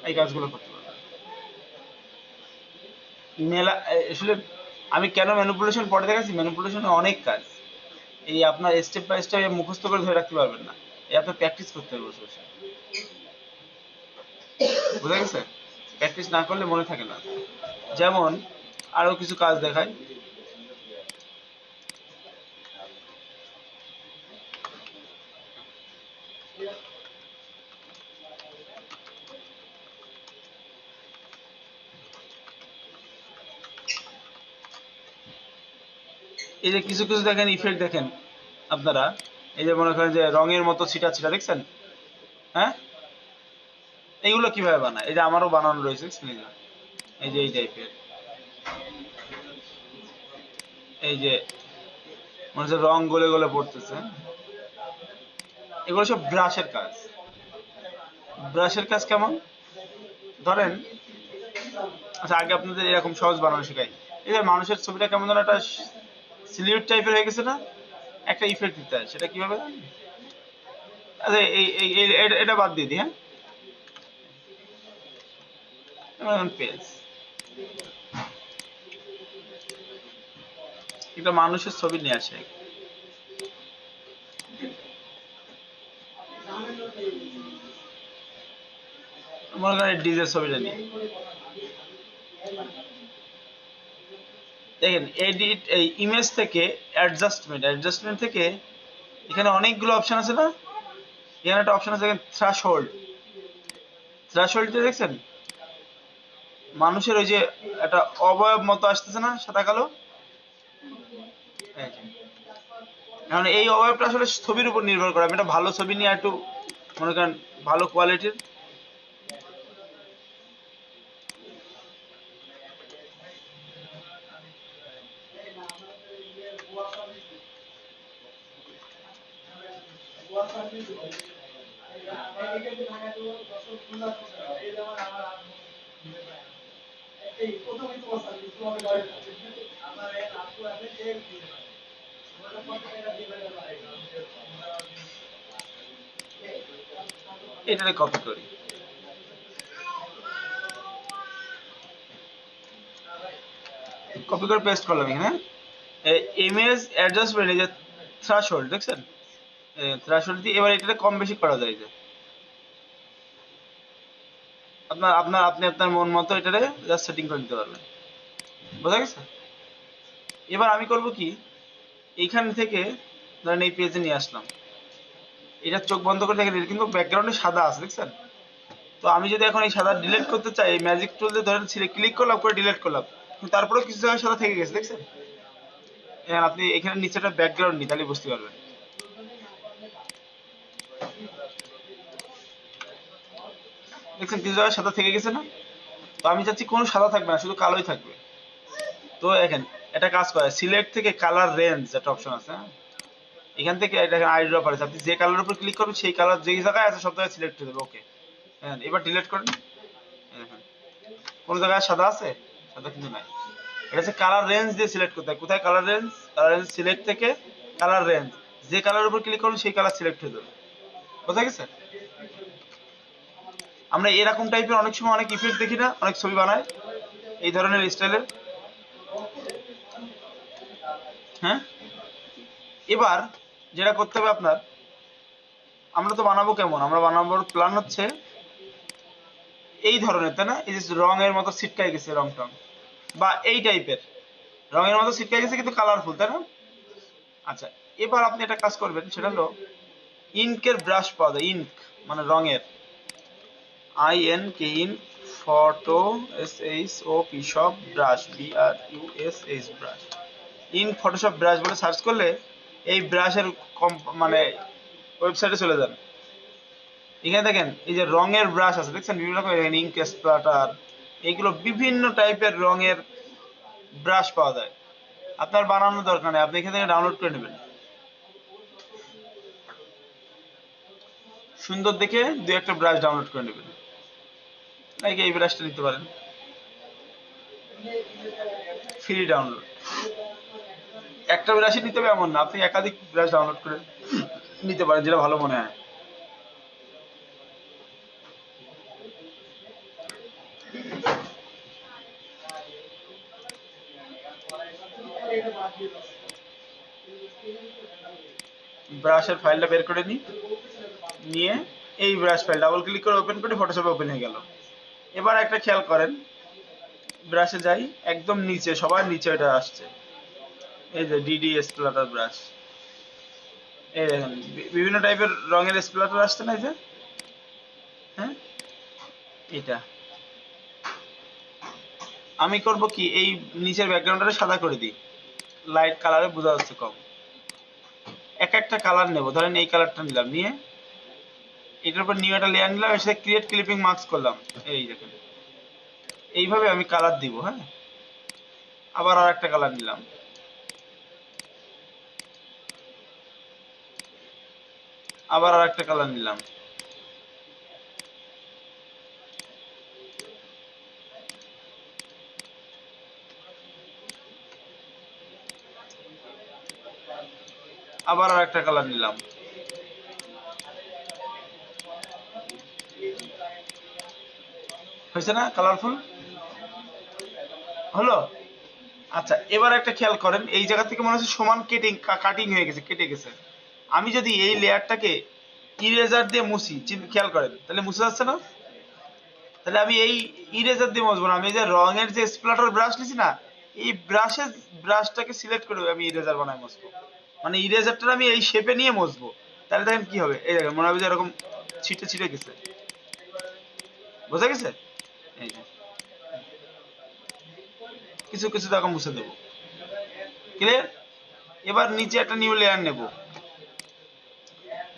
এই কাজগুলো করতে পারবেন। মেলা আসলে আমি কেন ম্যানিপুলেশন পরে দেখাচ্ছি, ম্যানিপুলেশনে অনেক কাজ, এই আপনার স্টেপ বাই স্টেপ মুখস্থ করে ধরে রাখতে পারবেন না, এই আপনার প্র্যাকটিস করতে হবে বসে বসে, বুঝা গেছে? প্র্যাকটিস না করলে মনে থাকে না। যেমন আরো কিছু কাজ দেখায়, এই যে কিছু কিছু দেখেন ইফেক্ট দেখেন আপনারা, এই যে মনে করেন যে রঙের মতো ছিটা ছিটা দেখছেন, হ্যাঁ, এইগুলো কিভাবে বানায়? এই যে আমারও বানানো রয়েছে, এই যে এই টাইপের, এই যে মনে হচ্ছে রং গলে গলে পড়তেছে, এগুলো সব ব্রাশের কাজ। ব্রাশের কাজ কেমন? ধরেন, আচ্ছা আগে আপনাদের এরকম সহজ বানানো শেখাই। এই যে মানুষের ছবিটা কেমন যেন একটা সিলিউট টাইপের হয়ে গেছে না, একটা ইফেক্ট দিতে হয়, সেটা কিভাবে জানেন? আচ্ছা এটা বাদ দিয়ে দিই, হ্যাঁ, পেজ, একটা মানুষের ছবি নিয়ে আসে, মনে করেন ডিজের ছবিটা নিয়ে দেখেন এডিট, এই ইমেজ থেকে অ্যাডজাস্টমেন্ট থেকে এখানে অনেকগুলো অপশন আছে না, এখানে একটা অপশন আছে থ্রেশহোল্ড দেখছেন, মানুষের ওই যে একটা অবয়ব মতো আসতেছে না সাদা কালো, এই যে। এখন এই অবয়বটা আসলে ছবির উপর নির্ভর করে, আমি একটা ভালো ছবি নিয়ে একটু মনে করেন ভালো কোয়ালিটির, এটাকে কপি করি, কপি করে পেস্ট করলাম এখানে। ইমেজ অ্যাডজাস্টমেন্ট, এই যে থ্রেশহোল্ড দেখছেন, থ্রেশহোল্ড দিয়ে এবার এটা কম বেশি করা যায়, যে আপনি আপনার মন মতো এটারে জাস্ট সেটিং করে নিতে পারবেন, বোঝা গেছে। এবার আমি করব কি, এইখান থেকে ধরেন এই পেজে নিয়ে আসলাম, এটা চোখ বন্ধ করে দেখেন, এটা কিন্তু ব্যাকগ্রাউন্ডে সাদা আছে দেখছেন। তো আমি যদি এখন এই সাদা ডিলিট করতে চাই, এই ম্যাজিক টুল দিয়ে ধরেন ক্লিক করলাম, করে ডিলিট করলাম, কিন্তু তারপরেও কিছু জায়গায় সাদা থেকে গেছে দেখছেন। এখন আপনি এখানে নিচেটা ব্যাকগ্রাউন্ড নি, তাহলে বুঝতে পারবেন। দেখছেন কিছু জায়গায় সাদা থেকে গেছে না। তো আমি চাচ্ছি কোনো সাদা থাকবে না, শুধু কালোই থাকবে। তো দেখেন এটা কাজ করে, সিলেক্ট থেকে কালার রেঞ্জ একটা অপশন আছে, হ্যাঁ, এখান থেকে এটা আই ড্রপ আছে, আপনি যে কালারের উপর ক্লিক করবেন সেই কালার যেই জায়গায় আছে সব জায়গায় সিলেক্ট হয়ে যাবে। ওকে, হ্যাঁ, এবার ডিলিট করেন। হ্যাঁ, কোন জায়গায় সাদা আছে? সাদা কিন্তু নাই। এটা হচ্ছে কালার রেঞ্জ দিয়ে সিলেক্ট করতে হয়। কোথায় colour range? Colour range select থেকে কালার রেঞ্জ, যে কালারের উপর ক্লিক করবেন সেই কালার সিলেক্ট হয়ে যাবে। বোঝা গেছে? আমরা এরকম টাইপের অনেক সময় অনেক ইফেক্ট দেখি না, অনেক ছবি বানায় এই ধরনের স্টাইলের, হ্যাঁ। এবার যেটা করতে হবে আপনার, আমরা তো বানাবো কেমন, আমরা বানাবোর প্ল্যান হচ্ছে এই ধরনের, তাই না, এই যে রঙের মতো ছিটকাই গেছে রং টং, বা এই টাইপের রঙের মতো ছিটকাই গেছে কিন্তু কালারফুল, তাই না। আচ্ছা, এবার আপনি একটা কাজ করবেন, সেটা হলো ইনকের ব্রাশ পাওয়া যায়, ইনক মানে রঙের, ink, photo SHOP shop, brush BRUSH brush, ink Photoshop brush বলে সার্চ করলে এই ব্রাশের মানে ওয়েবসাইটে চলে যান। এখানে দেখেন এই যে রঙের ব্রাশ আছে দেখছেন, বিভিন্ন রকমের ইঙ্ক স্প্লাটার, এইগুলো বিভিন্ন টাইপের রঙের ব্রাশ পাওয়া যায়। আপনার বানানোর দরকার নেই, আপনি এখান থেকে ডাউনলোড করে নেবেন, সুন্দর দেখে দু একটা ব্রাশ ডাউনলোড করে নেবেন। লাইক এই ব্রাশটা নিতে পারেন, ফ্রি ডাউনলোড। একটা ব্রাশই নিতে হবে এমন না, আপনি একাধিক ব্রাশ ডাউনলোড করে নিতে পারেন, যেটা ভালো মনে হয়। ব্রাশের ফাইলটা বের করে নিয়ে এই ব্রাশ ফাইল ডাবল ক্লিক করে ওপেন করে ফটোশপে ওপেন হয়ে গেল। এবার একটা খেয়াল করেন, ব্রাশে যাই, একদম নিচে সবার নিচে এটা আসছে, এই যে ডিডি স্প্লাটার ব্রাশ, এই দেখেন বিভিন্ন টাইপের রঙের স্প্লাটার আসছে না, এই যে, হ্যাঁ, এটা আমি করব কি, এই নিচের ব্যাকগ্রাউন্ডটা সাদা করে দিই, লাইট কালারে বোঝা যাচ্ছে কম। এক একটা কালার নেব, ধরেন এই কালারটা নিলাম, নিয়ে এটার উপর নিউ একটা লেয়ার নিলাম, এর সাথে ক্রিয়েট ক্লিপিং মার্কস করলাম, এই দেখেন এইভাবে আমি কালার দিব, হ্যাঁ। আবার আর একটা কালার নিলাম, আবার আর একটা কালার নিলাম, আবার আর একটা কালার নিলাম। হয়েছে না কালারফুল? হলো? আচ্ছা, এবার একটা খেয়াল করেন, এই জায়গা থেকে মনে হচ্ছে সমান কাটিং হয়ে গেছে, কেটে গেছে। আমি যদি এই লেয়ারটাকে ইরেজার দিয়ে মুছি, খেয়াল করেন, তাহলে মুছে যাচ্ছে না? তাহলে আমি এই ইরেজার দিয়ে মুছবো না, আমি এই যে রঙের যে স্প্লাটার ব্রাশ নিছি না, এই ব্রাশটাকে সিলেক্ট করে আমি ইরেজার বানায় মুছবো। মানে ইরেজারটা আমি এই শেপে নিয়ে মুছবো। তাহলে দেখেন কি হবে, এই দেখেন মনে হবে যে এরকম ছিটে ছিটে গেছে। বোঝা গেছে? এই যে কিছু কিছু জায়গা মুছে দেবো। ক্লিয়ার? এবার নিচে একটা নিউ লেয়ার নেব।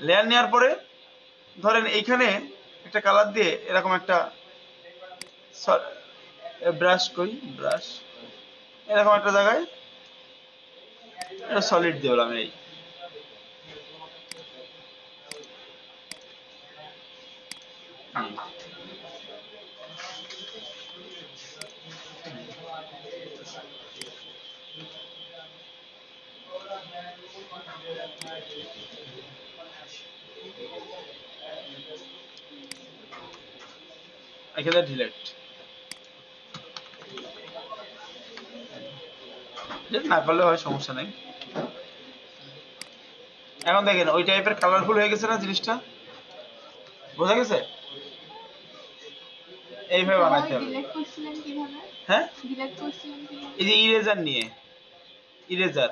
লেয়ার নেওয়ার পরে ধরেন এইখানে একটা কালার দিয়ে এরকম একটা ব্রাশ করি, ব্রাশ এরকম একটা জায়গায় এটা সলিড দিয়ে দিলাম এই। হুম। এখানে ডিলেট না করলে হয়, সমস্যা নেই। এখন দেখেন ওই টাইপের কালারফুল হয়ে গেছে না জিনিসটা? বোঝা গেছে? এইভাবে বানাইতে হবে। হ্যাঁ, এই যে ইরেজার নিয়ে, ইরেজার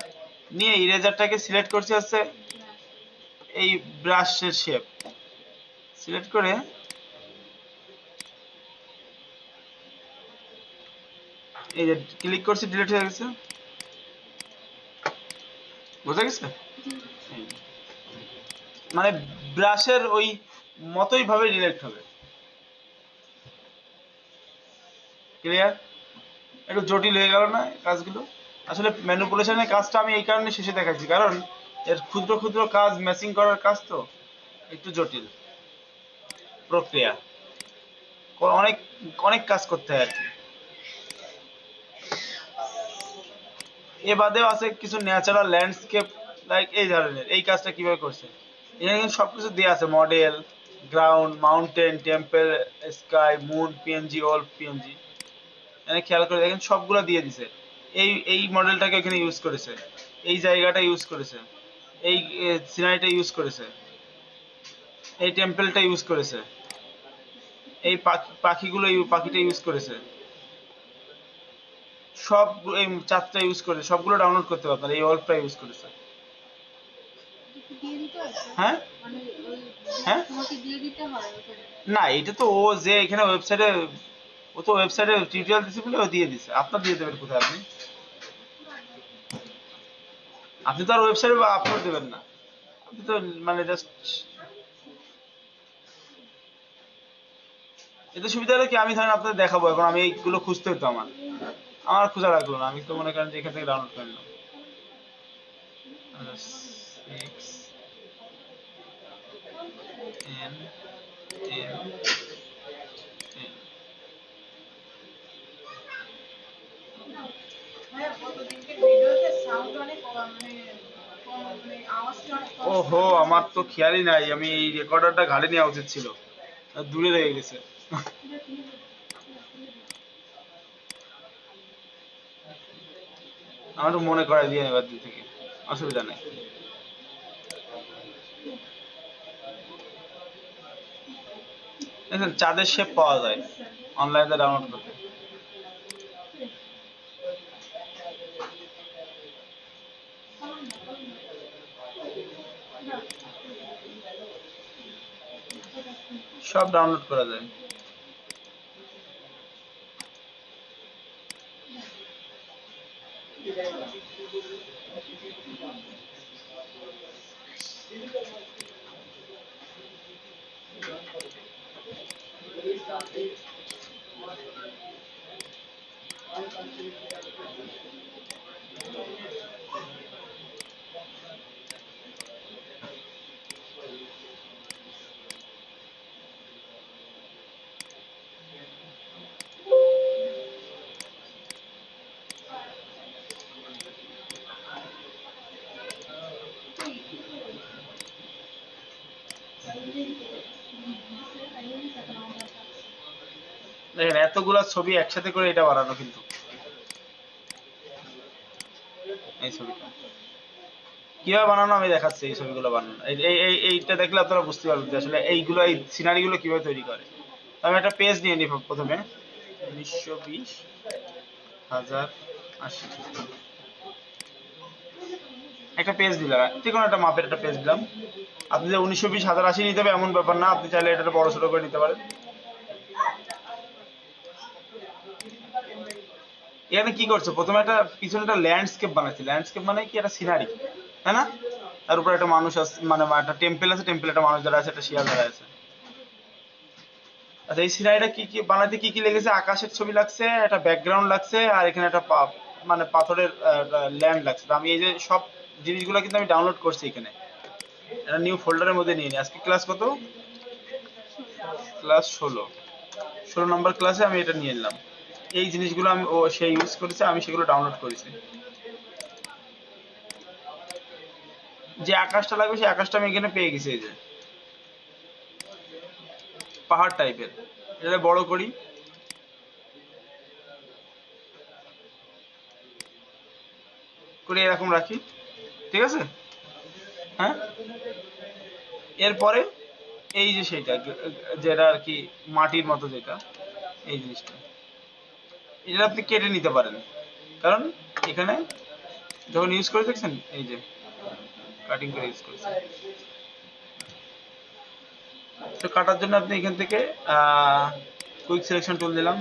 নিয়ে ইরেজারটাকে সিলেক্ট করছি হচ্ছে এই ব্রাশের শেপ সিলেক্ট করে এই যে ক্লিক করছি, ডিলিট হয়ে গেছে। বোঝা গেছে? মানে ব্রাশের ওই মতোই ভাবে ডিলেক্ট হবে। ক্লিয়ার? একটু জটিল হয়ে গেল না কাজগুলো? আসলে ম্যানিপুলেশনের কাজটা আমি এই কারণে শেষে দেখাচ্ছি, কারণ এর ক্ষুদ্র ক্ষুদ্র কাজ ম্যাচিং করার কাজ তো একটু জটিল প্রক্রিয়া, অনেক অনেক কাজ করতে হয় আর কি। এ বাদেও আছে কিছু ন্যাচারাল ল্যান্ডস্কেপ, লাইক এই ধরনের। এই কাজটা কিভাবে করছে, এখানে কিন্তু সবকিছু দেওয়া আছে, model, ground, mountain, temple, sky, moon, PNG, all PNG. এখানে খেয়াল করে দেখেন সবগুলো দিয়ে দিছে। এই এই মডেলটাকে এখানে ইউজ করেছে, এই জায়গাটা ইউজ করেছে, এই সিনারিটা ইউজ করেছে, এই টেম্পলটা ইউজ করেছে, এই পাখিগুলো পাখিটা ইউজ করেছে, সব এই চারটা ইউজ করে সবগুলো ডাউনলোড করতে পারবেন, এই অল্পটা ইউজ করেছে। হ্যাঁ হ্যাঁ, না এটা তো ও যে এখানে ওয়েবসাইটে, ও তো ওয়েবসাইটে টিউটোরিয়াল দিছে বলে ও দিয়ে দিছে, আপনার দিয়ে দেবেন কোথায়? আপনি আপনি তো আর ওয়েবসাইটে আপলোড দেবেন না, আপনি তো মানে জাস্ট। এতে সুবিধা হলো কি, আমি ধরেন আপনাদের দেখাবো, এখন আমি এইগুলো খুঁজতে হতো, আমার আমার খোঁজা লাগলো না, আমি তো মনে করেন যে এখান থেকে ডাউনলোড করে নিলাম। 6 ওহো, আমার তো খেয়ালই নাই, আমি এই রেকর্ডারটা ঘাড়ে নেওয়া উচিত ছিল, দূরে রয়ে গেছে। আমার মনে করাই দিয়ে এবার দিক থেকে, অসুবিধা নেই। দেখেন চাঁদের শেপ পাওয়া যায় অনলাইনে ডাউনলোড করতে। সব ডাউনলোড করা যায়। দেখেন এতগুলা ছবি একসাথে করে এটা বানানো কিন্তু এই ছবিটা কিভাবে বানানো আমি দেখাচ্ছি। এই ছবিগুলো বানানো এইটা দেখলে আপনারা বুঝতে পারবেন যে আসলে এইগুলো এই সিনারিগুলো কিভাবে তৈরি করে। তো আমি একটা পেজ নিয়ে নিই প্রথমে 1920,080 একটা পেজ দিলাম, যে কোনো একটা মাপের একটা পেজ দিলাম। আপনি যে 1920,080 নিতে হবে এমন ব্যাপার না, আপনি চাইলে এটা বড় ছোট করে নিতে পারেন। এখানে কি করছে, প্রথমে একটা পিছনে একটা ল্যান্ডস্কেপ বানাইছে। ল্যান্ডস্কেপ মানে কি, একটা সিনারি, তাই না? তার উপরে একটা মানুষ আছে, মানে একটা টেম্পল আছে, টেম্পলে একটা মানুষ দাঁড়া আছে, একটা শিয়াল দাঁড়া আছে। আচ্ছা, এই সিনারিটা কি কি বানাইতে কি কি লেগেছে? আকাশের ছবি লাগছে, একটা ব্যাকগ্রাউন্ড লাগছে, আর এখানে একটা মানে পাথরের ল্যান্ড লাগছে। তো আমি এই যে সব জিনিসগুলো কিন্তু আমি ডাউনলোড করছি এখানে একটা নিউ ফোল্ডারের মধ্যে নিয়ে নিই। আজকে ক্লাস কত? ক্লাস 16 নম্বর ক্লাসে আমি এটা নিয়ে নিলাম। এই জিনিসগুলো আমি সে ইউজ করেছে, আমি সেগুলো ডাউনলোড করেছি। যে আকাশটা লাগবে সেই আকাশটা আমি এখানে পেয়ে গেছি। এই যে পাহাড় টাইপের, এটা বড় করি, করে এরকম রাখি, ঠিক আছে? হ্যাঁ, এরপরে এই যে সেইটা যেটা আর কি মাটির মতো, যেটা এই জিনিসটা, এটা আপনি কেটে নিতে পারেন, কারণ এখানে যখন ইউজ করে দেখছেন, এই যে কাটিং করে ইউজ করেছেন। তো কাটার জন্য আপনি এখান থেকে কুইক সিলেকশন টুল দিলাম,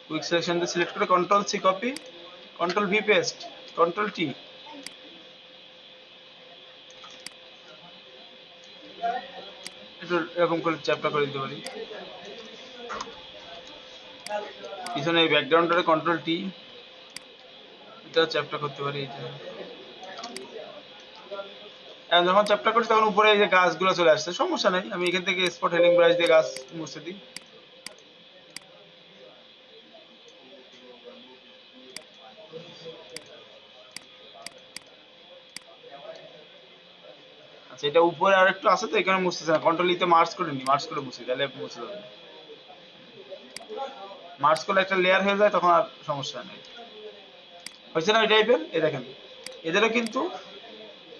কুইক সিলেকশন দিয়ে সিলেক্ট করে control C copy, control V paste, control T, একটু এরকম করে চ্যাপটা করে দিতে পারি। পিছনে এই ব্যাকগ্রাউন্ডে কন্ট্রোল টি, এটা চ্যাপটা করতে পারি। এটা যখন চ্যাপটা করছি তখন উপরে এই যে গাছগুলো চলে আসছে, সমস্যা নেই, আমি এখান থেকে স্পট হেলিং ব্রাশ দিয়ে গাছ মুছে দিই। আচ্ছা, এটা উপরে আর একটু আছে তো এখানে মুছতেছে না, কন্ট্রোল ইতে মার্চ করে নি, মার্চ করে মুছি, তাহলে মুছে যাবে। মার্চ করলে একটা লেয়ার হয়ে যায়, তখন আর সমস্যা নেই। হয়েছে না ওই টাইপের? এই দেখেন, এদেরও কিন্তু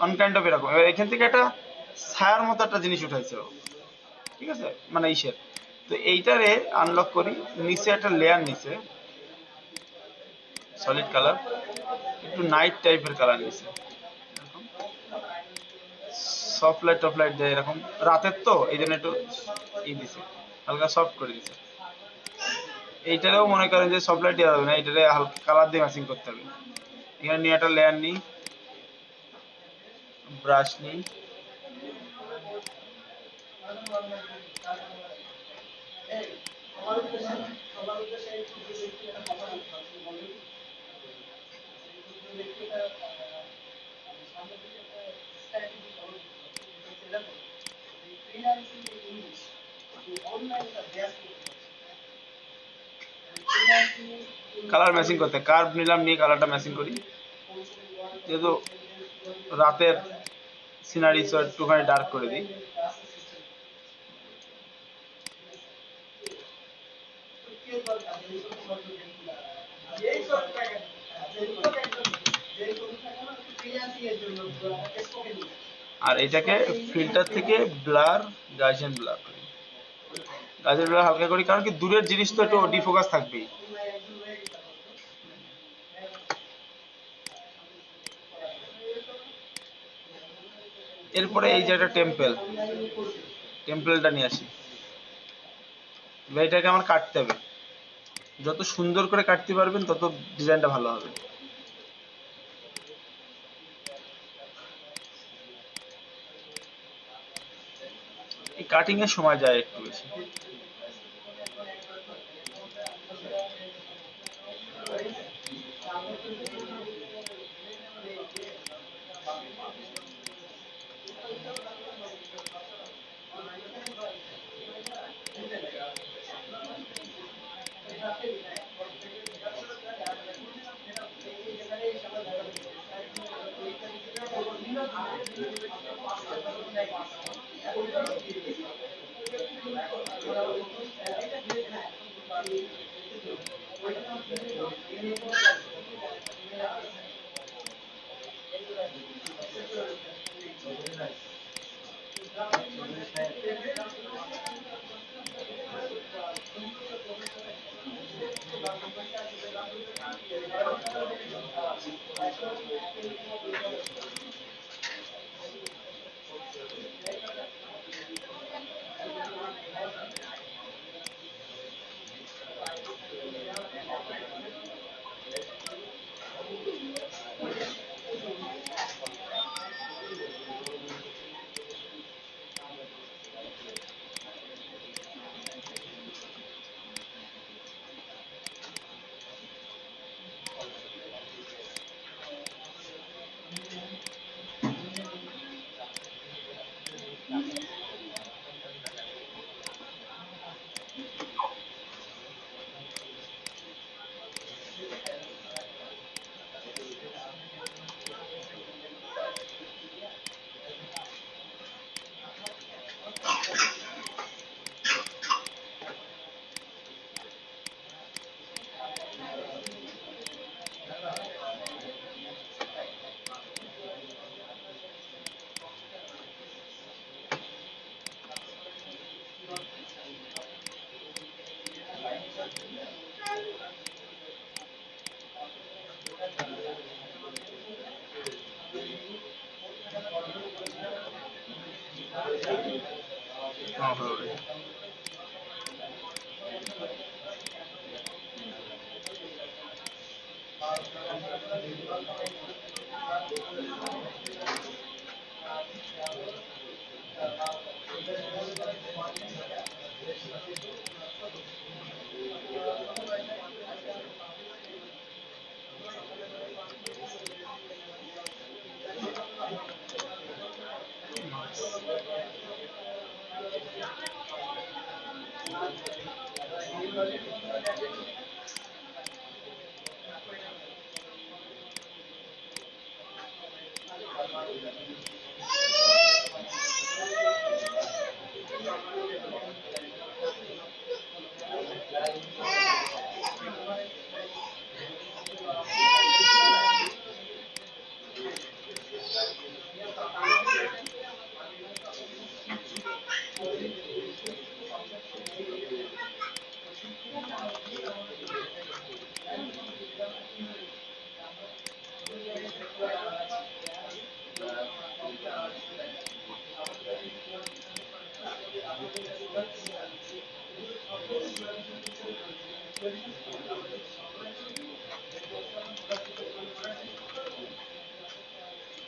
অন কাইন্ড অফ এরকম। এবার এখান থেকে একটা ছায়ার মতো একটা জিনিস উঠাইছে ও, ঠিক আছে, মানে ইসের। তো এইটারে আনলক করি, নিচে একটা লেয়ার, নিচে সলিড কালার, একটু নাইট টাইপের কালার নিচে, সফট লাইট টপ লাইট দেয় এরকম, রাতের তো এই জন্য একটু ই দিছে, হালকা সফট করে দিছে। এইটারেও মনে করেন যে সফট লাইট দেওয়া যাবে না, এইটারে হালকা কালার দিয়ে ম্যাচিং করতে হবে। এখানে নিয়ে একটা লেয়ার নিই, ব্রাশ নিই, কালার ম্যাচিং করতে কার্ভ নিলাম, নিয়ে কালারটা ম্যাচিং করি। যেহেতু রাতের সিনারি, সো একটুখানি ডার্ক করে দিই। আর এটাকে ফিল্টার থেকে ব্লার, গাউসিয়ান ব্লার করি, গাউসিয়ান ব্লার হালকা করি, কারণ কি দূরের জিনিস তো একটু ডিফোকাস থাকবেই। এরপরে এই যে একটা টেম্পলটা নিয়ে আসি, এবার এটাকে আমার কাটতে হবে। যত সুন্দর করে কাটতে পারবেন তত ডিজাইনটা ভালো হবে। এই কাটিং এর সময় যায় একটু বেশি।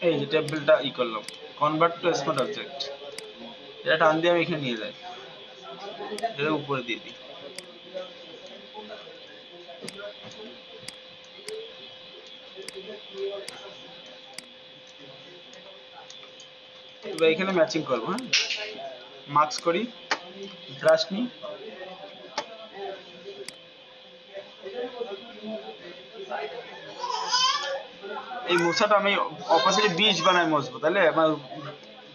এই যে টেবিলটা করলাম, কনভার্ট টু স্মার্ট অবজেক্ট, এটা টান দিয়ে আমি এখানে নিয়ে যাই, এটা উপরে দিয়ে দিই। এবার এখানে ম্যাচিং করবো। হ্যাঁ, মার্কস করি, ব্রাশ নিই, এই মোছাটা আমি অপাশে 20 বানায় মজবো, তাহলে আমার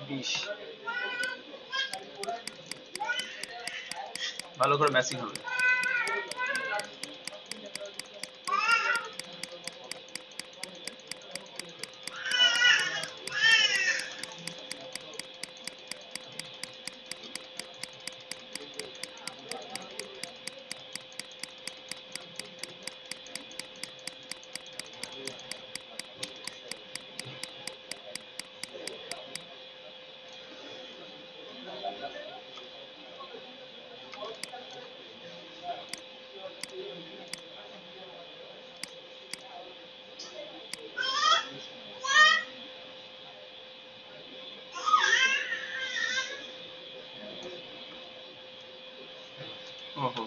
20 ভালো করে ম্যাচিং হবে। ওহো,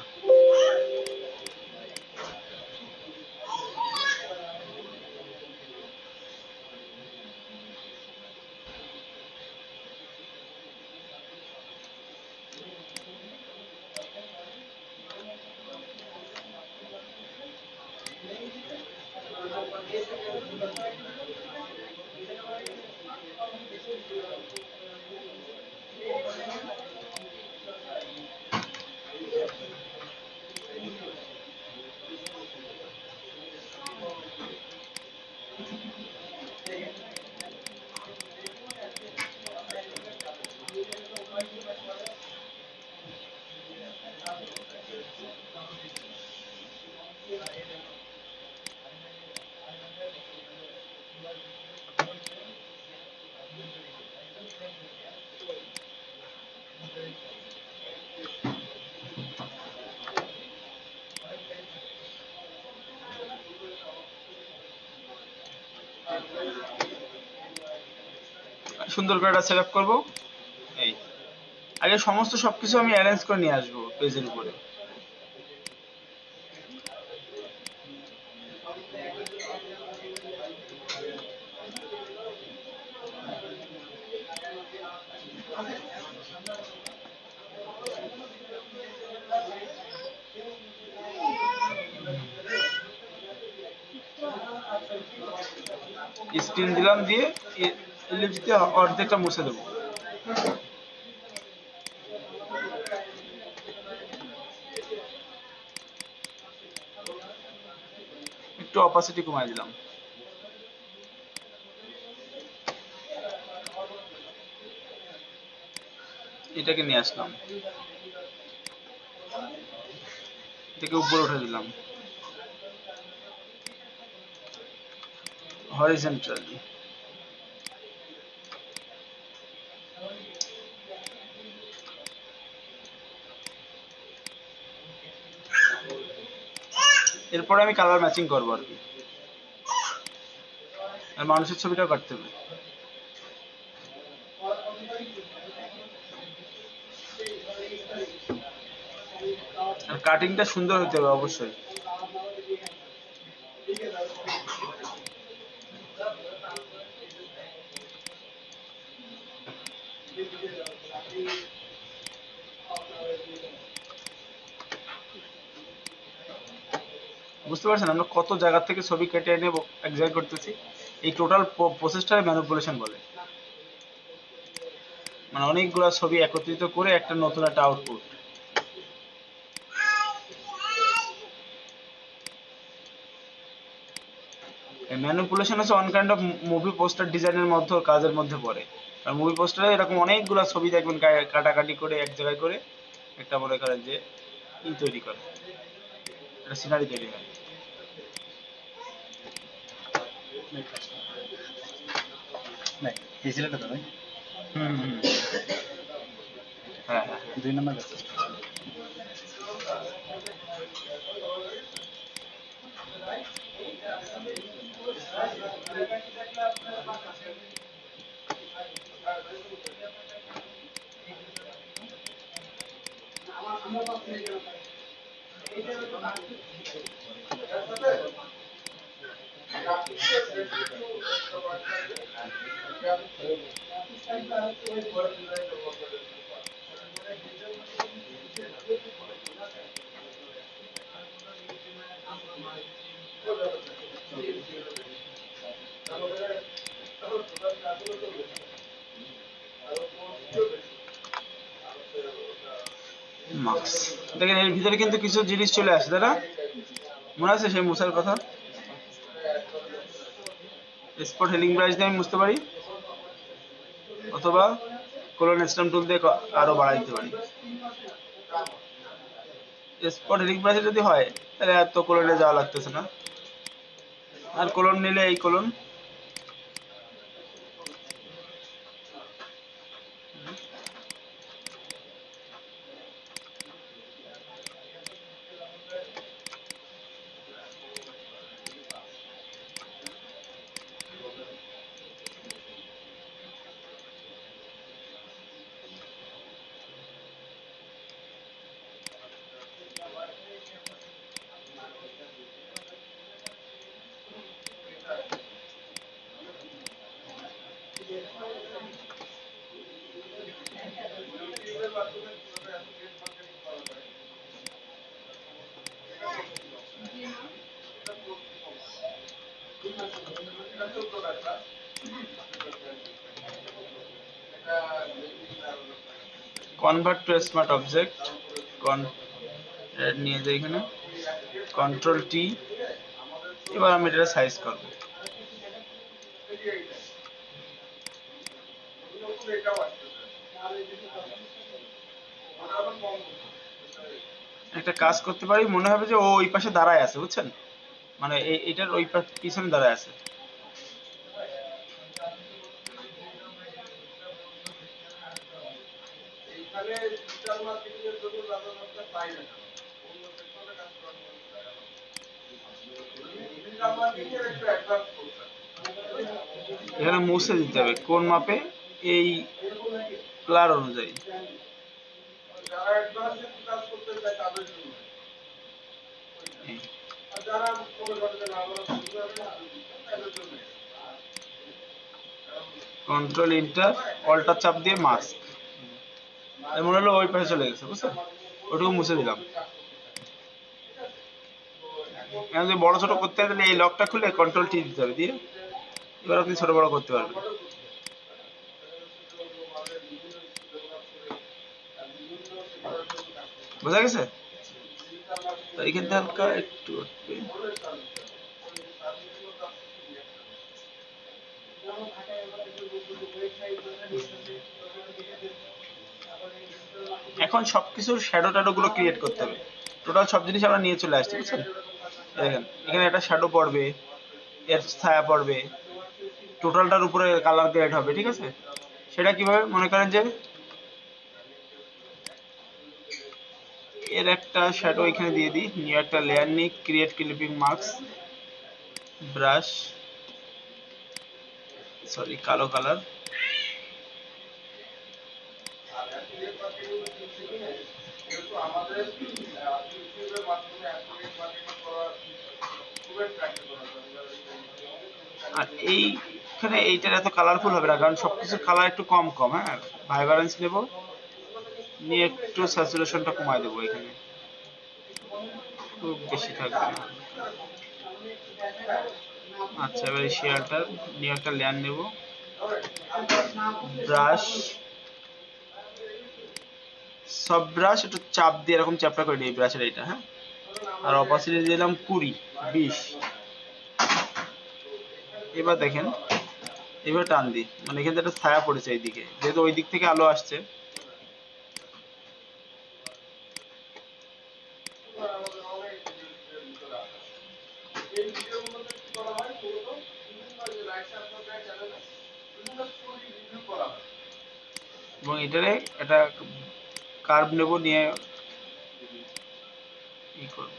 সুন্দর করে এটা সেট আপ করবো। এই আগে সমস্ত সবকিছু আমি অ্যারেঞ্জ করে নিয়ে আসবো পেজের উপরে। স্ক্রিন দিলাম, দিয়ে এলিপসে অর্ধেকটা মুছে দেবো। একটু অপাসিটি কমাই দিলাম। এটাকে নিয়ে আসলাম, এটাকে উপরে উঠে দিলাম হরিজন্টালি। এরপরে আমি কালার ম্যাচিং করবো আর কি, আর মানুষের ছবিটাও কাটতে হবে। আর কাটিংটা সুন্দর হতে হবে অবশ্যই। বুঝতে পারছেন আমরা কত জায়গা থেকে ছবি কেটে এনে এক জায়গায় করতেছি? এই টোটাল প্রসেসটারে ম্যানিপুলেশন বলে। মানে অনেকগুলা ছবি একত্রিত করে একটা নতুন একটা আউটপুট। ম্যানিপুলেশন হচ্ছে one kind of movie poster ডিজাইনের মধ্যে, কাজের মধ্যে পড়ে। আর মুভি পোস্টারে এরকম অনেকগুলা ছবি দেখবেন কাটাকাটি করে এক জায়গায় করে একটা মনে করেন যে তৈরি করে, একটা সিনারি তৈরি হয়। এই ছেলেটা তো ভাই। হুম হুম। হ্যাঁ হ্যাঁ। 2 নম্বর ব্যাচ। মার্কস দেখেন এর ভিতরে কিন্তু কিছু জিনিস চলে আসে, তাই না? মনে আছে সেই মুছার কথা? স্পট হেলিং ব্রাশ দিয়ে আমি মুছতে পারি, অথবা কোলন স্ট্যাম্প টুল দিয়ে আরো বাড়াই দিতে পারি। স্পট হেলিং ব্রাশে যদি হয় তাহলে এত কোলনে যাওয়া লাগতেছে না। আর কোলন নিলে এই colon, convert to smart object, নিয়ে যাই এখানে, কন্ট্রোল টি। এবার আমি এটা সাইজ করব। একটা কাজ করতে পারি, মনে হবে যে ও ওই পাশে দাঁড়ায় আছে, বুঝছেন? মানে এটার ওই পিছনে দাঁড়ায় আছে। এখানে মুছে দিতে হবে কোন মাপে এই কালার অনুযায়ী। কন্ট্রোল ইন্টার অল্টার চাপ দিয়ে মাস্ক, মনে হলো ওই পাশে চলে গেছে, বুঝছেন? ওটুকু মুছে দিলাম। এখন যদি বড় ছোট করতে হয় তাহলে এই লকটা খুলে কন্ট্রোল টি দিতে হবে, দিয়ে এবার আপনি ছোট বড় করতে পারবেন। বোঝা গেছে? তো এইখান থেকে হালকা একটু উঠবে। এখন সবকিছুর শ্যাডো ট্যাডো গুলো ক্রিয়েট করতে হবে। টোটাল সব জিনিস আমরা নিয়ে চলে আসছি, বুঝছেন? দেখেন এখানে একটা শ্যাডো পড়বে, এর ছায়া পড়বে, টোটালটার উপরে কালার গ্রেড হবে, ঠিক আছে? সেটা কিভাবে? মনে করেন যে এর একটা শ্যাডো এখানে দিয়ে দিই, নিউ একটা লেয়ার নিই, create clipping mask, brush, sorry কালো কালার, আর এইখানে এইটার এত কালারফুল হবে না, কারণ সবকিছুর কালার একটু কম কম। হ্যাঁ, ভাইব্রেন্স নেব, নিয়ে একটু স্যাচুরেশনটা কমায় দেবো এখানে, খুব বেশি থাকবে না। আচ্ছা, এবার এই শেয়ারটার নিয়ে একটা লেয়ার নেব, ব্রাশ, সব ব্রাশ একটু চাপ দিয়ে এরকম চ্যাপটা করে নিই ব্রাশের এইটা। হ্যাঁ, আর অপাসিটি দিলাম 20। এবার দেখেন, এবার টান দিই, মানে এখান থেকে একটা ছায়া পড়েছে এইদিকে, যেহেতু ওই দিক থেকে আলো আসছে। এবং এটারে একটা কার্ভ নেব, নিয়ে ই করব।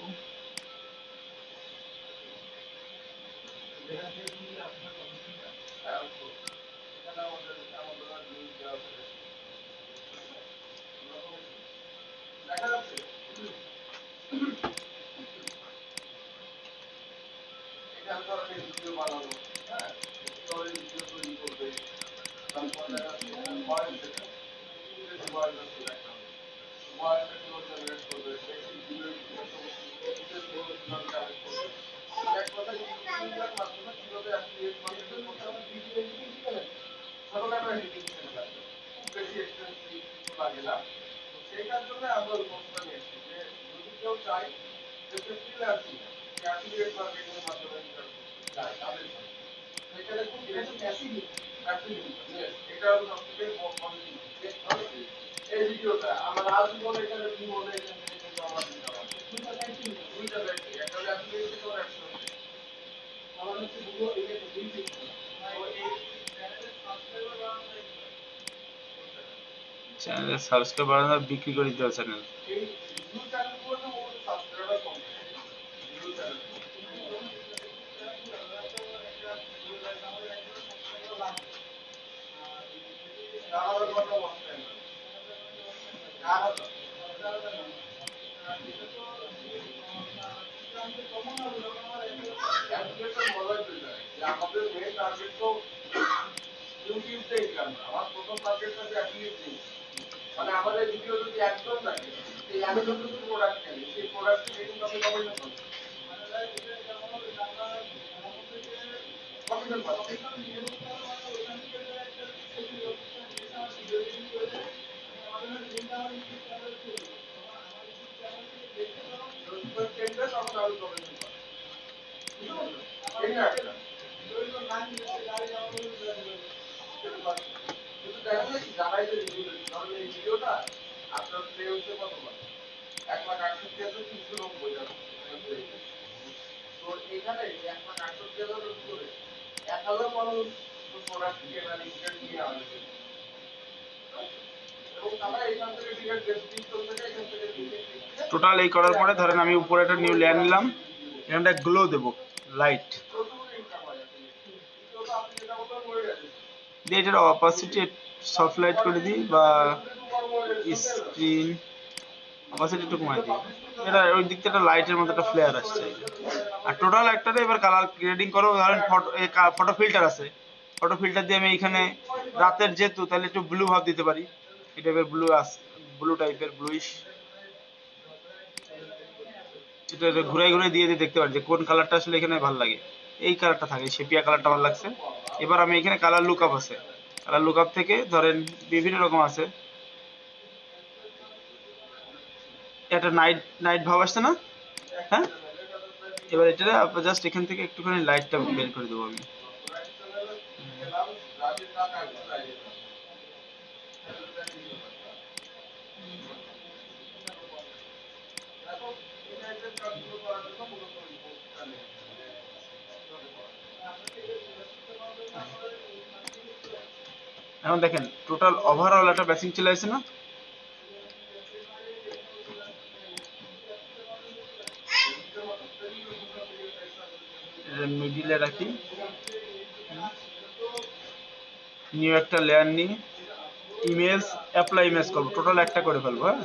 চ্যানেল সাবস্ক্রাইব বাড়ানো, বিক্রি করে দিতে হবে চ্যানেল। টোটাল এই করার পরে ধরেন আমি উপরে একটা নিউ লেয়ার নিলাম, এখানটা গ্লো দেব, লাইট দিয়ে এটার অপাসিটি সফট লাইট করে দিই বা স্ক্রিন অপাসিটি একটু কমাই দিই। এটা ওই দিক থেকে একটা লাইটের মতো একটা ফ্লেয়ার আসছে। আর টোটাল একটাতে এবার কালার গ্রেডিং করো। ধরেন ফটো ফিল্টার আছে, ফটো ফিল্টার দিয়ে আমি এখানে রাতের যেহেতু তাহলে একটু ব্লু ভাব দিতে পারি। এই টাইপের ব্লু আছে, ব্লু টাইপের ব্লুইশ। এটা ঘুরাই ঘুরাই দিয়ে দিয়ে দেখতে পারি যে কোন কালারটা আসলে এখানে ভালো লাগে। এই কালারটা থাকে, সেপিয়া কালারটা ভালো লাগছে। এবার আমি এখানে কালার লুকআপ আছে, কালার লুকআপ থেকে ধরেন বিভিন্ন রকম আছে। একটা নাইট নাইট ভাব আসছে না? হ্যাঁ, এবার এটা জাস্ট এখান থেকে একটুখানি লাইটটা বের করে দেবো আমি। এখন দেখেন টোটাল ওভারঅল একটা ম্যাচিং চলে আসছে না? মিডিলে রাখি, নিউ একটা লেয়ার নিই, ইমেজ অ্যাপ্লাই ইমেজ করবো, টোটাল একটা করে ফেলবো। হ্যাঁ,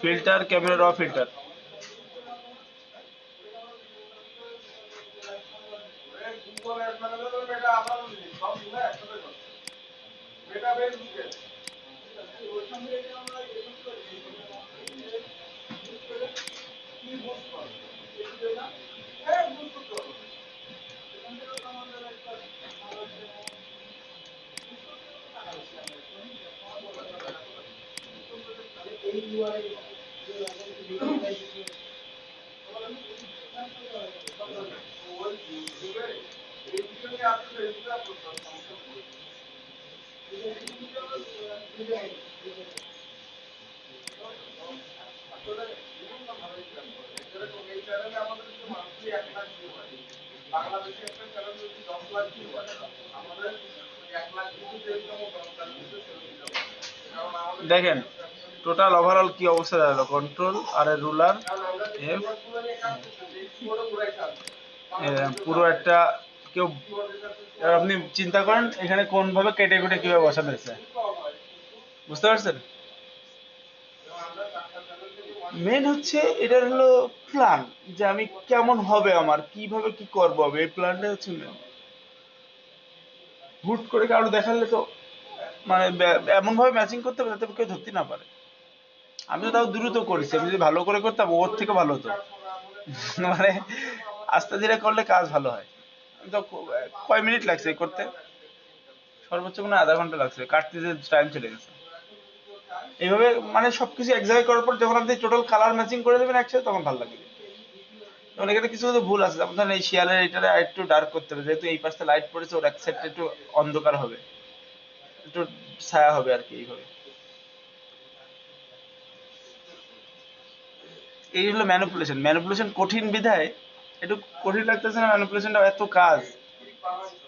ফিল্টার ক্যামেরা র ফিল্টার, দেখেন টোটাল ওভারঅল কি অবস্থা দাঁড়ালো। কন্ট্রোল আর রুলার এফ, পুরো একটা কেউ, এবার আপনি চিন্তা করেন এখানে কোন ভাবে কেটে কুটে কিভাবে বসানো হয়েছে, বুঝতে পারছেন? মেন হচ্ছে এটার হলো প্ল্যান, যে আমি কেমন হবে, আমার কিভাবে কি করবো আমি, এই প্ল্যানটা হচ্ছে মেন। হুট করে কারো দেখালে তো মানে এমন ভাবে ম্যাচিং করতে হবে যাতে কেউ ধরতে না পারে। আমি তো তাও দ্রুত করেছি, আমি যদি ভালো করে করতাম ওর থেকে ভালো হতো। মানে আস্তে ধীরে করলে কাজ ভালো হয়। আমি তো কয় মিনিট লাগছে এই করতে, সর্বোচ্চ কোনো আধা ঘন্টা লাগছে, কাটতে যে টাইম চলে গেছে। এইভাবে মানে সবকিছু এক জায়গায় করার পর যখন আপনি টোটাল কালার ম্যাচিং করে দেবেন একসাথে, তখন ভালো লাগবে। যেমন এখানে কিছু কিছু ভুল আছে, যেমন ধরেন এই শিয়ালের এটারে একটু ডার্ক করতে হবে, যেহেতু এই পাশটা লাইট পড়েছে, ওর এক সাইডটা একটু অন্ধকার হবে, একটু ছায়া হবে আর কি। এইভাবে এই হলো ম্যানিপুলেশন। ম্যানিপুলেশন কঠিন বিধায় একটু কঠিন লাগতেছে না, ম্যানিপুলেশনটা এত কাজ।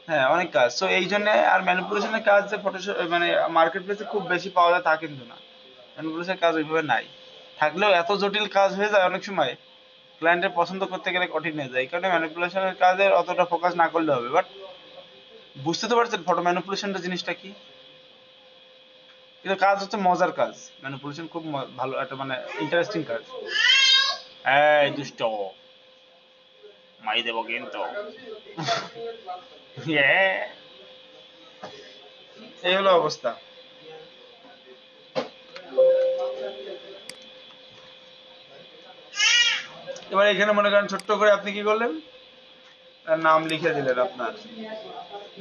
হ্যাঁ, অনেক কাজ। সো এই জন্য আর ম্যানিপুলেশনের কাজ যে ফটোশপ মানে মার্কেট প্লেসে খুব বেশি পাওয়া যায় তা কিন্তু না। ম্যানিপুলেশনের কাজ ওইভাবে নাই, থাকলেও এত জটিল কাজ হয়ে যায় অনেক সময়, ক্লায়েন্টের পছন্দ করতে গেলে কঠিন হয়ে যায়। এই কারণে ম্যানিপুলেশনের কাজে অতটা ফোকাস না করলে হবে। বাট বুঝতে তো পারছেন ফটো ম্যানিপুলেশনটা জিনিসটা কি? কিন্তু কাজ হচ্ছে মজার কাজ। ম্যানিপুলেশন খুব ভালো একটা মানে ইন্টারেস্টিং কাজ। এই দুষ্ট, মাই দেবো কিন্তু। Yeah, এই হলো অবস্থা। এবার এখানে মনে করেন ছোট্ট করে আপনি কি করলেন, নাম লিখে দিলেন আপনার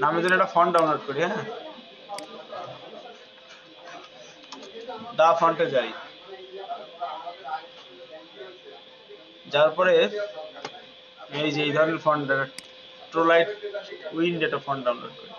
নামের জন্য একটা ফন্ট ডাউনলোড করি। হ্যাঁ, দা ফন্টে যাই, যার পরে এই যে এই ধরনের ফন্ট, ট্রোলাইট উইন্ড একটা ফন্ট ডাউনলোড করি।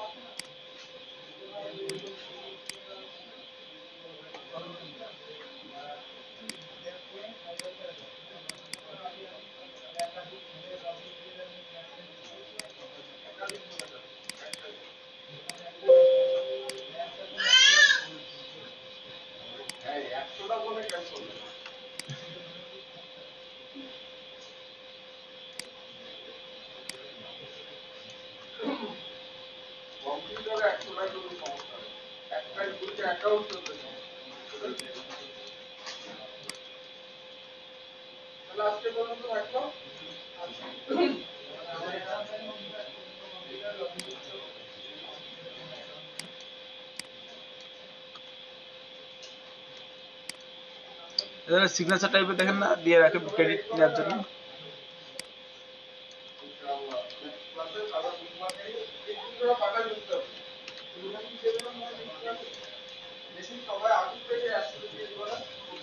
এখানে সিগনেচার টাইপের দেখেন না দিয়ে রাখে ক্রেডিট নেওয়ার জন্য।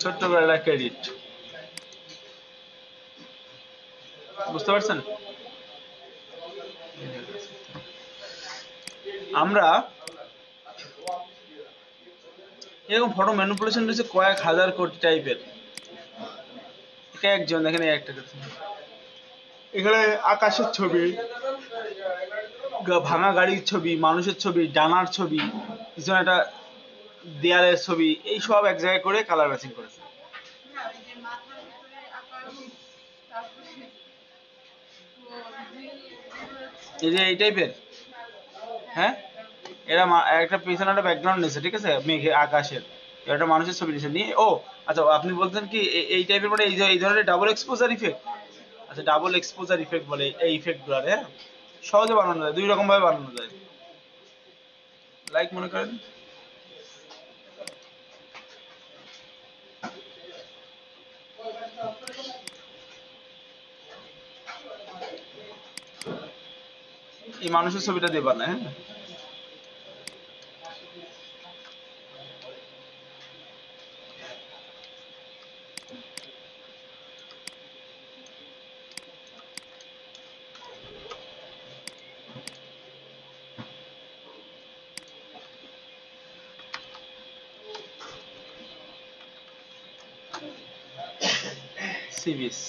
ছোট্ট করে একটা ক্রেডিট, বুঝতে পারছেন? আমরা এরকম ফটো ম্যানিপুলেশন রয়েছে কয়েক হাজার কোটি টাইপের। একজন দেখেন এই একটা এখানে আকাশের ছবি, ভাঙা গাড়ির ছবি, মানুষের ছবি, ডানার ছবি, পিছনে একটা দেয়ালের ছবি, এই সব এক জায়গায় করে কালার ম্যাচিং করেছে। এই যে এই টাইপের, হ্যাঁ এরা একটা পিছনে একটা ব্যাকগ্রাউন্ড নিয়েছে, ঠিক আছে, মেঘে আকাশের, একটা মানুষের ছবি নিয়েছে নিয়ে। ও আচ্ছা, আপনি বলতেন কি এই টাইপের মানে এই ধরনের ডাবল এক্সপোজার ইফেক্ট। আচ্ছা, ডাবল এক্সপোজার ইফেক্ট বলে এই ইফেক্ট গুলো, হ্যাঁ সহজে বানানো যায়, দুই রকম ভাবে বানানো যায়। লাইক মনে করেন এই মানুষের ছবিটা দিয়ে বানায়, হ্যাঁ সিবিস।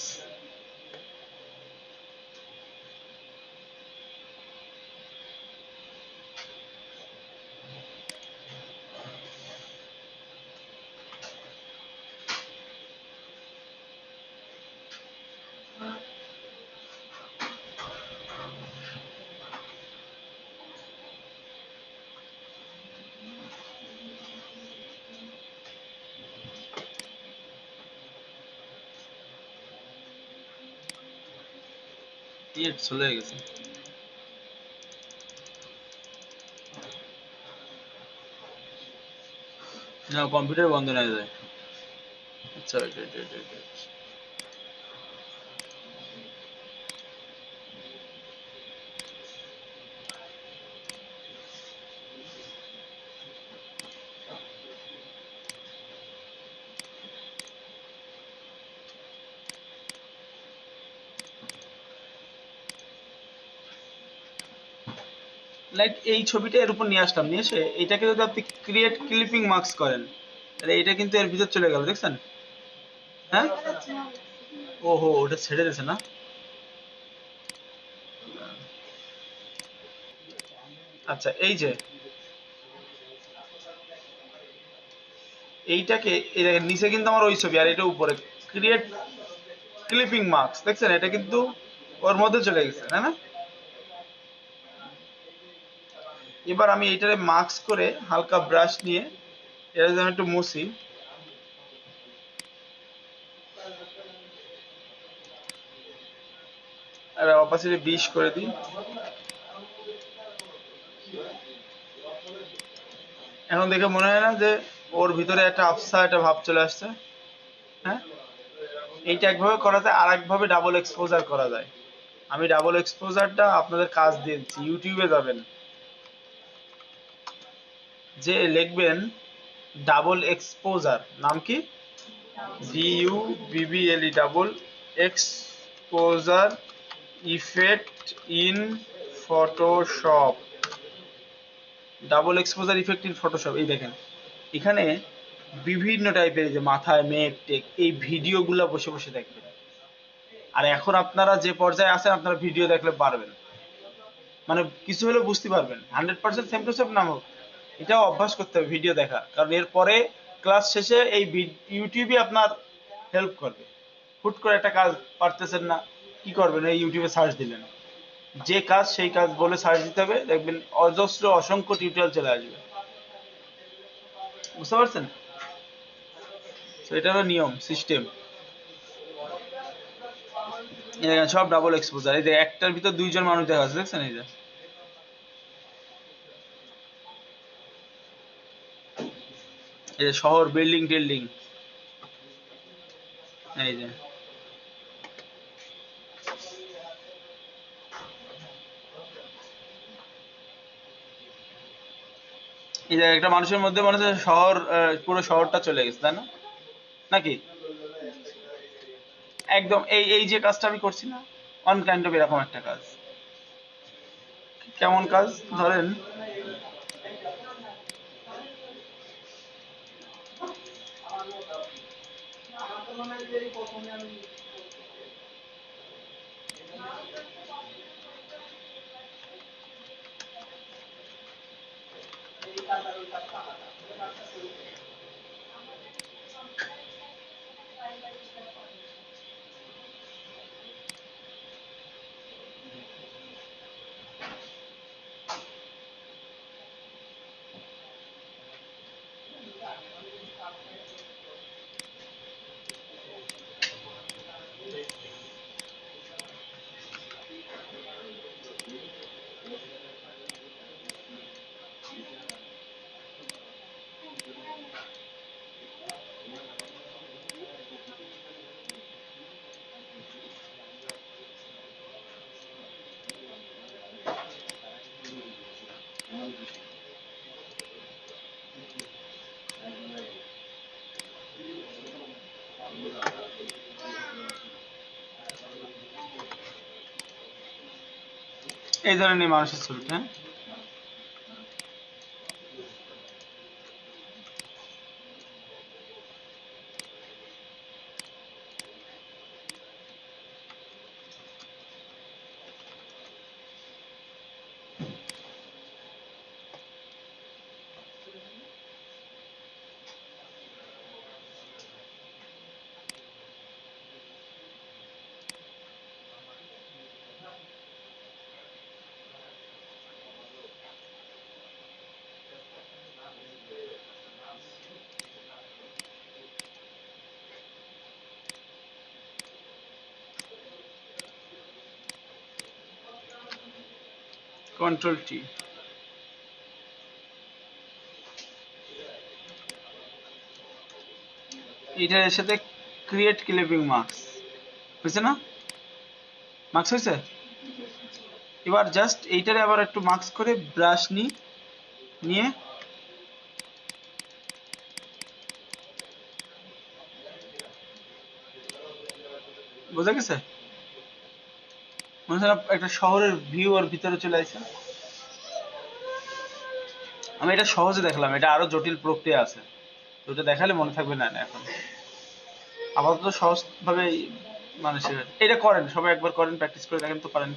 চলে গেছে। না, কম্পিউটার বন্ধ না যায়। আচ্ছা লাইক এই ছবিটা এর উপর নিয়ে আসলাম, নিয়ে এসে এইটাকে যদি আপনি ক্রিয়েট ক্লিপিং মার্কস করেন, তাহলে এটা কিন্তু এর ভিতর চলে গেল, দেখছেন? হ্যাঁ, ওহো ওটা ছেড়ে দিয়েছে না। আচ্ছা, এই যে এইটাকে এই দেখেন নিচে কিন্তু আমার ওই ছবি, আর এটা উপরে ক্রিয়েট ক্লিপিং মার্কস, দেখছেন? এটা কিন্তু ওর মধ্যে চলে গেছে, তাই না? এবার আমি এইটারে মার্কস করে হালকা ব্রাশ নিয়ে এটা যদি আমি একটু মুছি, আর অপাসিটি 20 করে দিই, এখন দেখে মনে হয় না যে ওর ভিতরে একটা আফসা একটা ভাব চলে আসছে? হ্যাঁ, এইটা একভাবে করা যায়, আর একভাবে ডাবল এক্সপোজার করা যায়। আমি ডাবল এক্সপোজারটা আপনাদের কাজ দিচ্ছি, ইউটিউবে যাবেন, যে লিখবেন ডাবল এক্সপোজার, নাম কি, DUBBLE, double exposure effect in Photoshop, double exposure effect in Photoshop. এই দেখেন এখানে বিভিন্ন টাইপের, যে মাথায় মেঘ টেক, এই ভিডিওগুলো বসে বসে দেখবেন। আর এখন আপনারা যে পর্যায়ে আছেন, আপনারা ভিডিও দেখলে পারবেন, মানে কিছু হলে বুঝতে পারবেন। 100% সেম টু সেম না হোক, এটাও অভ্যাস করতে হবে ভিডিও দেখা, কারণ এরপরে ক্লাস শেষে এই ইউটিউবে আপনার হেল্প করবে। হুট করে একটা কাজ পারতেছেন না, কি করবেন? এই ইউটিউবে সার্চ দিলেন, যে কাজ সেই কাজ বলে সার্চ দিতে হবে, দেখবেন অজস্র অসংখ্য টিউটোরিয়াল চলে আসবে, বুঝতে পারছেন? তো এটা হলো নিয়ম, সিস্টেম। এই দেখেন সব ডাবল এক্সপোজার, এই যে একটার ভিতর দুইজন মানুষ দেখা যাচ্ছে, দেখছেন? এই যে শহর, বিল্ডিং টিল্ডিং, এই যে এই যে একটা মানুষের মধ্যে মনে হচ্ছে শহর, পুরো শহরটা চলে গেছে, তাই না? নাকি একদম এই এই যে কাজটা আমি করছি না, অন কাইন্ড অফ এরকম একটা কাজ। কেমন কাজ? ধরেন এই ধরনের মানুষের ছবিটা, হ্যাঁ কন্ট্রোল টি। এটার সাথে ক্রিয়েট ক্লিপিং মার্কস হয়েছে না? মার্কস হয়েছে। এবার জাস্ট এইটারে আবার একটু মার্কস করে ব্রাশ নিয়ে বোঝা গেছে? মনে হচ্ছে না একটা শহরের ভিউ ওর ভিতরে চলে আসছে। আমি এটা সহজে দেখলাম, এটা আরো জটিল প্রক্রিয়া আছে, তো ওটা দেখালে মনে থাকবে না এখন। আপাতত সহজ ভাবে মানুষের এটা করেন, সবাই একবার করেন, প্র্যাকটিস করে দেখেন তো পারেন।